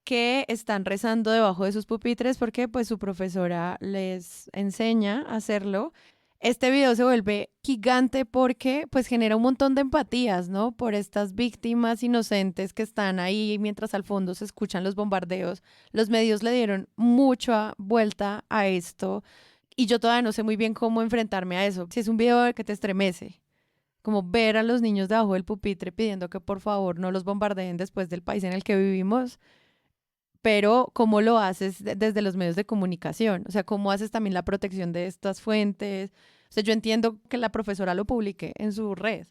que están rezando debajo de sus pupitres porque pues su profesora les enseña a hacerlo. Este video se vuelve gigante porque pues genera un montón de empatías, ¿no? Por estas víctimas inocentes que están ahí mientras al fondo se escuchan los bombardeos. Los medios le dieron mucha vuelta a esto y yo todavía no sé muy bien cómo enfrentarme a eso. Si es un video que te estremece, como ver a los niños debajo del pupitre pidiendo que por favor no los bombardeen después del país en el que vivimos. Pero ¿cómo lo haces desde los medios de comunicación? O sea, ¿cómo haces también la protección de estas fuentes? O sea, yo entiendo que la profesora lo publique en su red,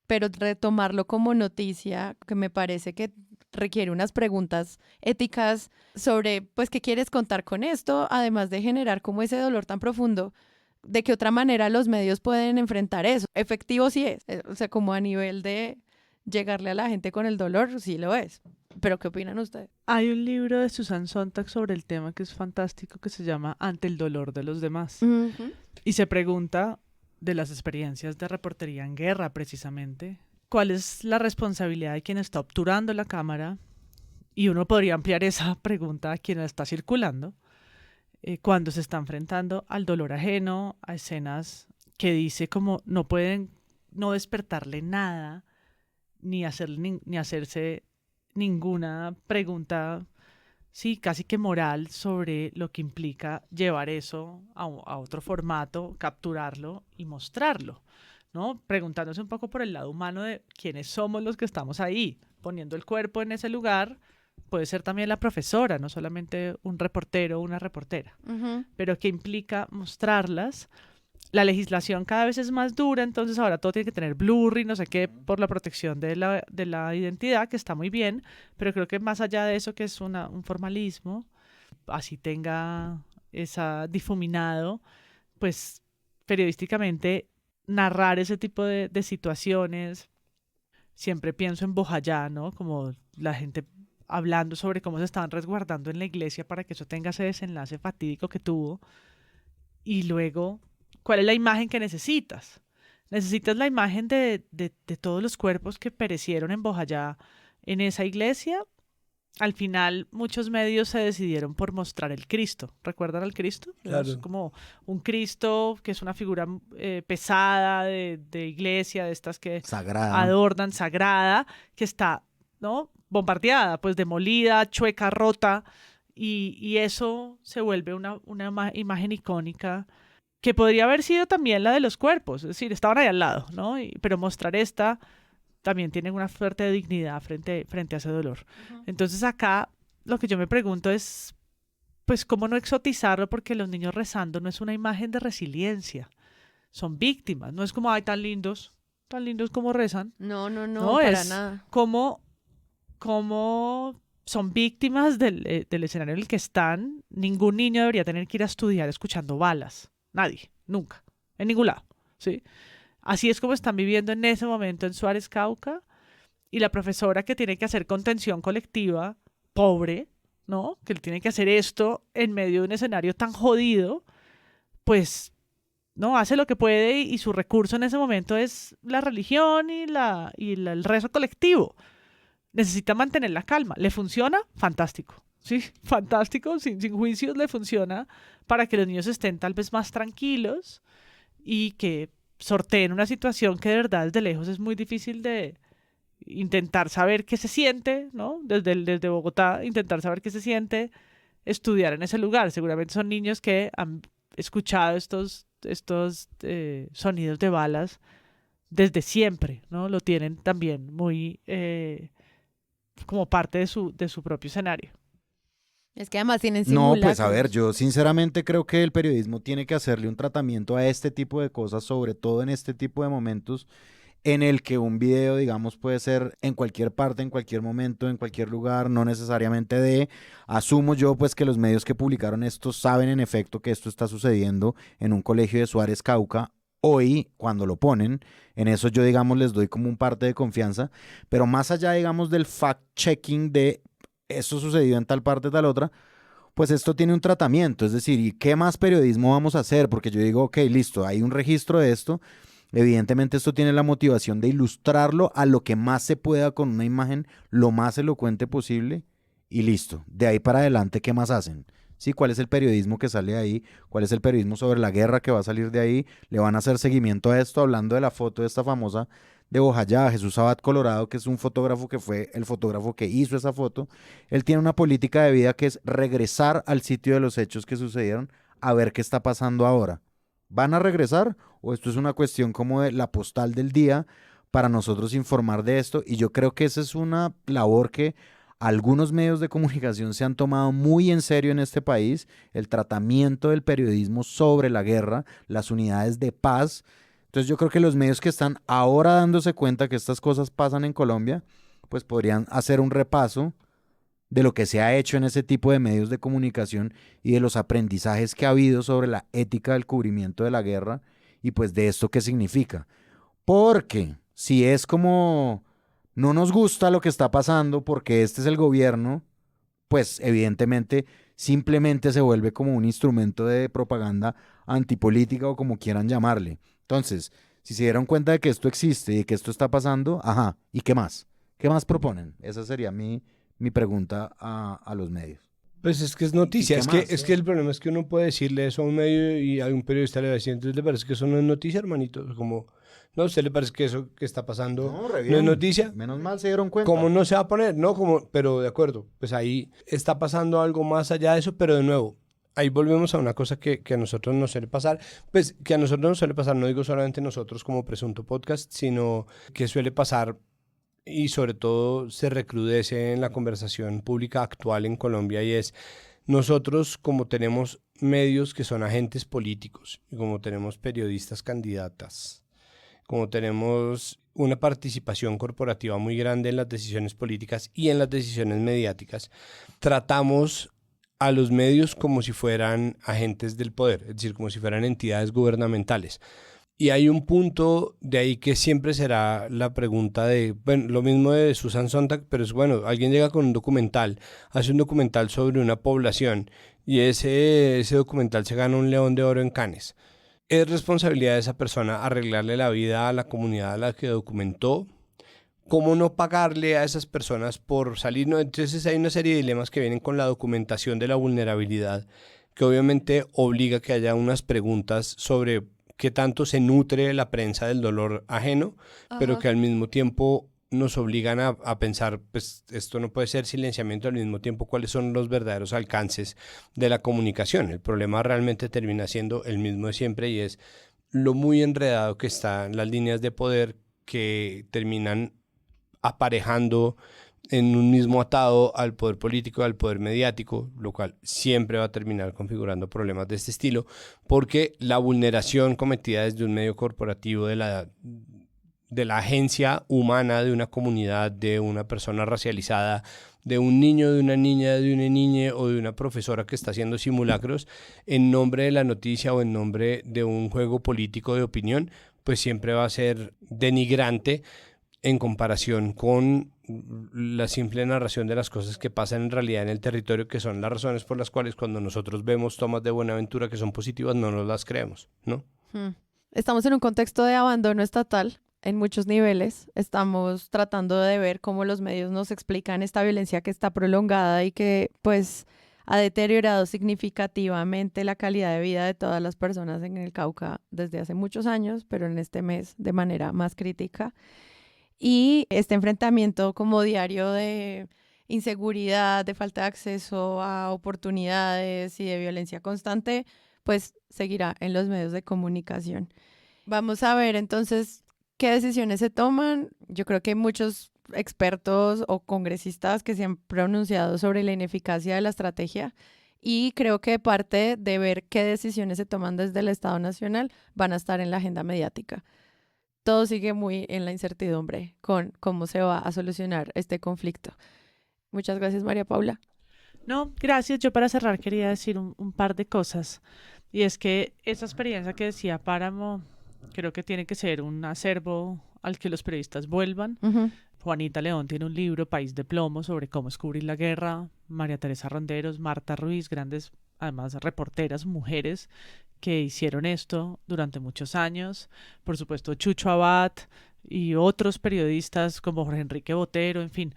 pero retomarlo como noticia, que me parece que requiere unas preguntas éticas sobre, pues, ¿qué quieres contar con esto? Además de generar como ese dolor tan profundo, ¿de qué otra manera los medios pueden enfrentar eso? Efectivo sí es, o sea, como a nivel de llegarle a la gente con el dolor, sí lo es. ¿Pero qué opinan ustedes? Hay un libro de Susan Sontag sobre el tema que es fantástico, que se llama Ante el dolor de los demás. Y se pregunta, de las experiencias de reportería en guerra precisamente, ¿cuál es la responsabilidad de quien está obturando la cámara? Y uno podría ampliar esa pregunta a quien la está circulando, cuando se está enfrentando al dolor ajeno, a escenas que dice como no pueden no despertarle nada, ni hacerse ninguna pregunta, sí, casi que moral sobre lo que implica llevar eso a otro formato, capturarlo y mostrarlo, ¿no? Preguntándose un poco por el lado humano de quiénes somos los que estamos ahí, poniendo el cuerpo en ese lugar. Puede ser también la profesora, no solamente un reportero o una reportera, pero que implica mostrarlas. La legislación cada vez es más dura, entonces ahora todo tiene que tener blurry, no sé qué, por la protección de la identidad, que está muy bien, pero creo que más allá de eso, que es un formalismo, así tenga esa difuminado, pues periodísticamente narrar ese tipo de situaciones. Siempre pienso en Bojayá, ¿no? Como la gente hablando sobre cómo se estaban resguardando en la iglesia para que eso tenga ese desenlace fatídico que tuvo. Y luego, ¿cuál es la imagen que necesitas? Necesitas la imagen de todos los cuerpos que perecieron en Bojayá, en esa iglesia. Al final, muchos medios se decidieron por mostrar el Cristo. ¿Recuerdan al Cristo? Claro. Es como un Cristo que es una figura pesada de iglesia, de estas que sagrada, adornan, sagrada, que está, ¿no?, bombardeada, pues demolida, chueca, rota, y eso se vuelve una imagen icónica que podría haber sido también la de los cuerpos, es decir, estaban ahí al lado, ¿no? Pero mostrar esta también tiene una suerte de dignidad frente a ese dolor. Entonces acá lo que yo me pregunto es, pues, ¿cómo no exotizarlo? Porque los niños rezando no es una imagen de resiliencia, son víctimas, no es como, ay, tan lindos como rezan. No, No, para es nada. como son víctimas del escenario en el que están. Ningún niño debería tener que ir a estudiar escuchando balas. Nadie, nunca, en ningún lado, ¿sí? Así es como están viviendo en ese momento en Suárez, Cauca, y la profesora que tiene que hacer contención colectiva, pobre, ¿no? Que tiene que hacer esto en medio de un escenario tan jodido, pues, ¿no? Hace lo que puede y su recurso en ese momento es la religión y el rezo colectivo. Necesita mantener la calma. ¿Le funciona? Fantástico. Sí, fantástico, sin juicios le funciona para que los niños estén tal vez más tranquilos y que sorteen una situación que de verdad desde lejos es muy difícil de intentar saber qué se siente, ¿no? Desde Bogotá, intentar saber qué se siente estudiar en ese lugar. Seguramente son niños que han escuchado estos sonidos de balas desde siempre, ¿no? Lo tienen también muy como parte de su propio escenario. Es que además tienen simulacros. No, pues a ver, yo sinceramente creo que el periodismo tiene que hacerle un tratamiento a este tipo de cosas, sobre todo en este tipo de momentos en el que un video, digamos, puede ser en cualquier parte, en cualquier momento, en cualquier lugar, no necesariamente asumo yo pues que los medios que publicaron esto saben en efecto que esto está sucediendo en un colegio de Suárez, Cauca, hoy cuando lo ponen. En eso yo, digamos, les doy como un parte de confianza, pero más allá, digamos, del fact-checking de esto sucedió en tal parte, tal otra, pues esto tiene un tratamiento, es decir, ¿y qué más periodismo vamos a hacer? Porque yo digo, ok, listo, hay un registro de esto, evidentemente esto tiene la motivación de ilustrarlo a lo que más se pueda con una imagen lo más elocuente posible y listo, de ahí para adelante, ¿qué más hacen? ¿Sí? ¿Cuál es el periodismo que sale ahí? ¿Cuál es el periodismo sobre la guerra que va a salir de ahí? ¿Le van a hacer seguimiento a esto? Hablando de la foto de esta famosa de Bojayá, Jesús Abad Colorado, que es un fotógrafo que fue el fotógrafo que hizo esa foto. Él tiene una política de vida que es regresar al sitio de los hechos que sucedieron a ver qué está pasando ahora. ¿Van a regresar o esto es una cuestión como de la postal del día para nosotros informar de esto? Y yo creo que esa es una labor que algunos medios de comunicación se han tomado muy en serio en este país, el tratamiento del periodismo sobre la guerra, las unidades de paz. Entonces yo creo que los medios que están ahora dándose cuenta que estas cosas pasan en Colombia, pues podrían hacer un repaso de lo que se ha hecho en ese tipo de medios de comunicación y de los aprendizajes que ha habido sobre la ética del cubrimiento de la guerra y pues de esto qué significa. Porque si es como no nos gusta lo que está pasando porque este es el gobierno, pues evidentemente simplemente se vuelve como un instrumento de propaganda antipolítica o como quieran llamarle. Entonces, si se dieron cuenta de que esto existe y que esto está pasando, ajá, ¿y qué más? ¿Qué más proponen? Esa sería mi pregunta a los medios. Pues es que es noticia, es que el problema es que uno puede decirle eso a un medio y a un periodista le va a decir, entonces le parece que eso no es noticia, hermanito, como, no, ¿a usted le parece que eso que está pasando no es noticia? Menos mal se dieron cuenta. ¿Cómo no se va a poner? No, como, pero de acuerdo, pues ahí está pasando algo más allá de eso, pero de nuevo, ahí volvemos a una cosa que a nosotros nos suele pasar, pues que a nosotros nos suele pasar, no digo solamente nosotros como Presunto Podcast, sino que suele pasar y sobre todo se recrudece en la conversación pública actual en Colombia, y es nosotros, como tenemos medios que son agentes políticos, y como tenemos periodistas candidatas, como tenemos una participación corporativa muy grande en las decisiones políticas y en las decisiones mediáticas, tratamos a los medios como si fueran agentes del poder, es decir, como si fueran entidades gubernamentales. Y hay un punto de ahí que siempre será la pregunta de, bueno, lo mismo de Susan Sontag, pero es bueno, alguien llega con un documental, hace un documental sobre una población y ese documental se gana un León de Oro en Cannes. ¿Es responsabilidad de esa persona arreglarle la vida a la comunidad a la que documentó? ¿Cómo no pagarle a esas personas por salir? No, entonces hay una serie de dilemas que vienen con la documentación de la vulnerabilidad, que obviamente obliga a que haya unas preguntas sobre qué tanto se nutre la prensa del dolor ajeno, pero que al mismo tiempo nos obligan a pensar, pues esto no puede ser silenciamiento, al mismo tiempo cuáles son los verdaderos alcances de la comunicación. El problema realmente termina siendo el mismo de siempre, y es lo muy enredado que están las líneas de poder que terminan aparejando en un mismo atado al poder político, al poder mediático, lo cual siempre va a terminar configurando problemas de este estilo, porque la vulneración cometida desde un medio corporativo de la agencia humana de una comunidad, de una persona racializada, de un niño, de una niña, de una niña o de una profesora que está haciendo simulacros en nombre de la noticia o en nombre de un juego político de opinión, pues siempre va a ser denigrante en comparación con la simple narración de las cosas que pasan en realidad en el territorio, que son las razones por las cuales cuando nosotros vemos tomas de Buenaventura que son positivas no nos las creemos, ¿no? Estamos en un contexto de abandono estatal en muchos niveles. Estamos tratando de ver cómo los medios nos explican esta violencia que está prolongada y que pues ha deteriorado significativamente la calidad de vida de todas las personas en el Cauca desde hace muchos años, pero en este mes de manera más crítica. Y este enfrentamiento como diario de inseguridad, de falta de acceso a oportunidades y de violencia constante, pues seguirá en los medios de comunicación. Vamos a ver entonces qué decisiones se toman. Yo creo que hay muchos expertos o congresistas que se han pronunciado sobre la ineficacia de la estrategia, y creo que parte de ver qué decisiones se toman desde el Estado Nacional van a estar en la agenda mediática. Todo sigue muy en la incertidumbre con cómo se va a solucionar este conflicto. Muchas gracias, María Paula. No, gracias. Yo para cerrar quería decir un par de cosas. Y es que esa experiencia que decía Páramo, creo que tiene que ser un acervo al que los periodistas vuelvan. Juanita León tiene un libro, País de Plomo, sobre cómo descubrir la guerra. María Teresa Ronderos, Marta Ruiz, grandes, además, reporteras, mujeres que hicieron esto durante muchos años. Por supuesto, Chucho Abad y otros periodistas como Jorge Enrique Botero, en fin.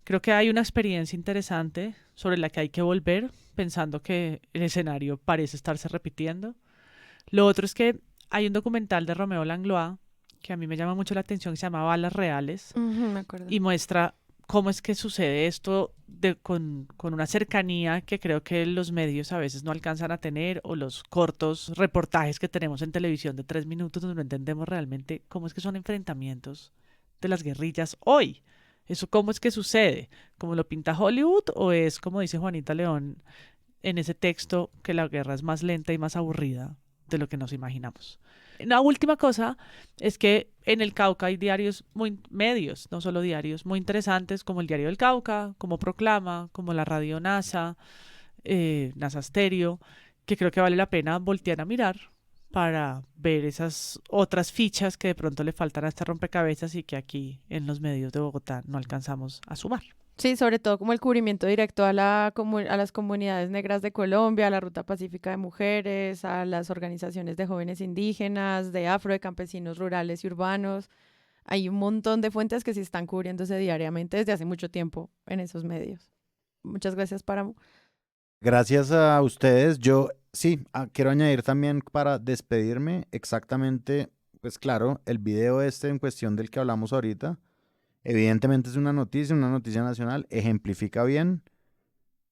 Creo que hay una experiencia interesante sobre la que hay que volver, pensando que el escenario parece estarse repitiendo. Lo otro es que hay un documental de Romeo Langlois que a mí me llama mucho la atención, que se llama Balas Reales, Me acuerdo. y muestra cómo es que sucede esto con una cercanía que creo que los medios a veces no alcanzan a tener, o los cortos reportajes que tenemos en televisión de 3 minutos donde no entendemos realmente cómo es que son enfrentamientos de las guerrillas hoy. ¿Eso cómo es que sucede? ¿Cómo lo pinta Hollywood? ¿O es, como dice Juanita León en ese texto, que la guerra es más lenta y más aburrida de lo que nos imaginamos? La última cosa es que en el Cauca hay medios, no solo diarios, muy interesantes, como el Diario del Cauca, como Proclama, como la radio NASA, NASA Stereo, que creo que vale la pena voltear a mirar para ver esas otras fichas que de pronto le faltan a este rompecabezas y que aquí en los medios de Bogotá no alcanzamos a sumar. Sí, sobre todo como el cubrimiento directo a las comunidades negras de Colombia, a la Ruta Pacífica de Mujeres, a las organizaciones de jóvenes indígenas, de afro, de campesinos rurales y urbanos. Hay un montón de fuentes que sí están cubriéndose diariamente desde hace mucho tiempo en esos medios. Muchas gracias, Páramo. Gracias a ustedes. Yo sí, quiero añadir también para despedirme exactamente, pues claro, el video en cuestión del que hablamos ahorita, evidentemente es una noticia nacional, ejemplifica bien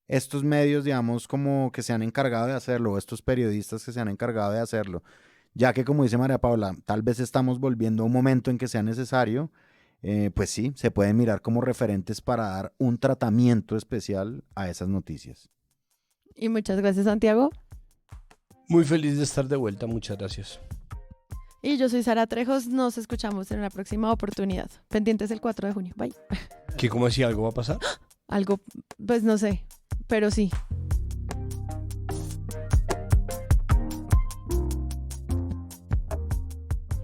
estos medios, digamos, como que se han encargado de hacerlo, estos periodistas que se han encargado de hacerlo, ya que, como dice María Paula, tal vez estamos volviendo a un momento en que sea necesario, pues sí, se pueden mirar como referentes para dar un tratamiento especial a esas noticias. Y muchas gracias, Santiago. Muy feliz de estar de vuelta, muchas gracias. Y yo soy Sara Trejos, nos escuchamos en una próxima oportunidad. Pendientes el 4 de junio, bye. ¿Qué, cómo así, algo va a pasar? Algo, pues no sé, pero sí.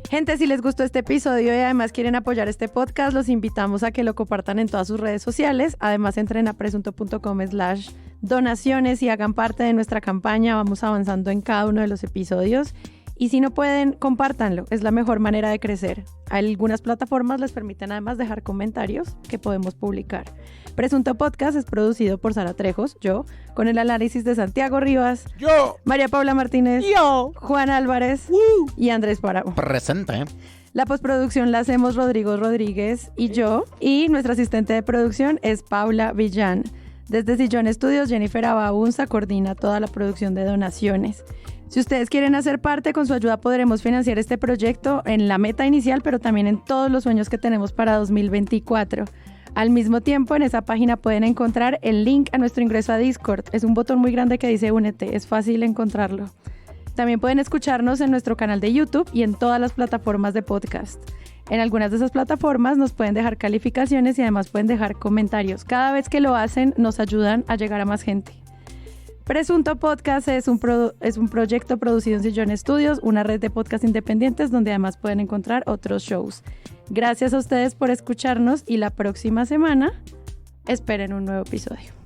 Gente, si les gustó este episodio y además quieren apoyar este podcast, los invitamos a que lo compartan en todas sus redes sociales. Además, entren a presunto.com/donaciones y hagan parte de nuestra campaña. Vamos avanzando en cada uno de los episodios. Y si no pueden, compártanlo. Es la mejor manera de crecer. Algunas plataformas les permiten además dejar comentarios que podemos publicar. Presunto Podcast es producido por Sara Trejos, yo, con el análisis de Santiago Rivas, yo, María Paula Martínez, yo, Juan Álvarez y Andrés Páramo. Presente. La postproducción la hacemos Rodrigo Rodríguez y yo, y nuestra asistente de producción es Paula Villán. Desde Sillón Estudios, Jennifer Abaunza coordina toda la producción de donaciones. Si ustedes quieren hacer parte, con su ayuda podremos financiar este proyecto en la meta inicial, pero también en todos los sueños que tenemos para 2024. Al mismo tiempo, en esa página pueden encontrar el link a nuestro ingreso a Discord. Es un botón muy grande que dice Únete, es fácil encontrarlo. También pueden escucharnos en nuestro canal de YouTube y en todas las plataformas de podcast. En algunas de esas plataformas nos pueden dejar calificaciones y además pueden dejar comentarios. Cada vez que lo hacen, nos ayudan a llegar a más gente. Presunto Podcast es un proyecto producido en Sillón Estudios, una red de podcasts independientes donde además pueden encontrar otros shows. Gracias a ustedes por escucharnos y la próxima semana esperen un nuevo episodio.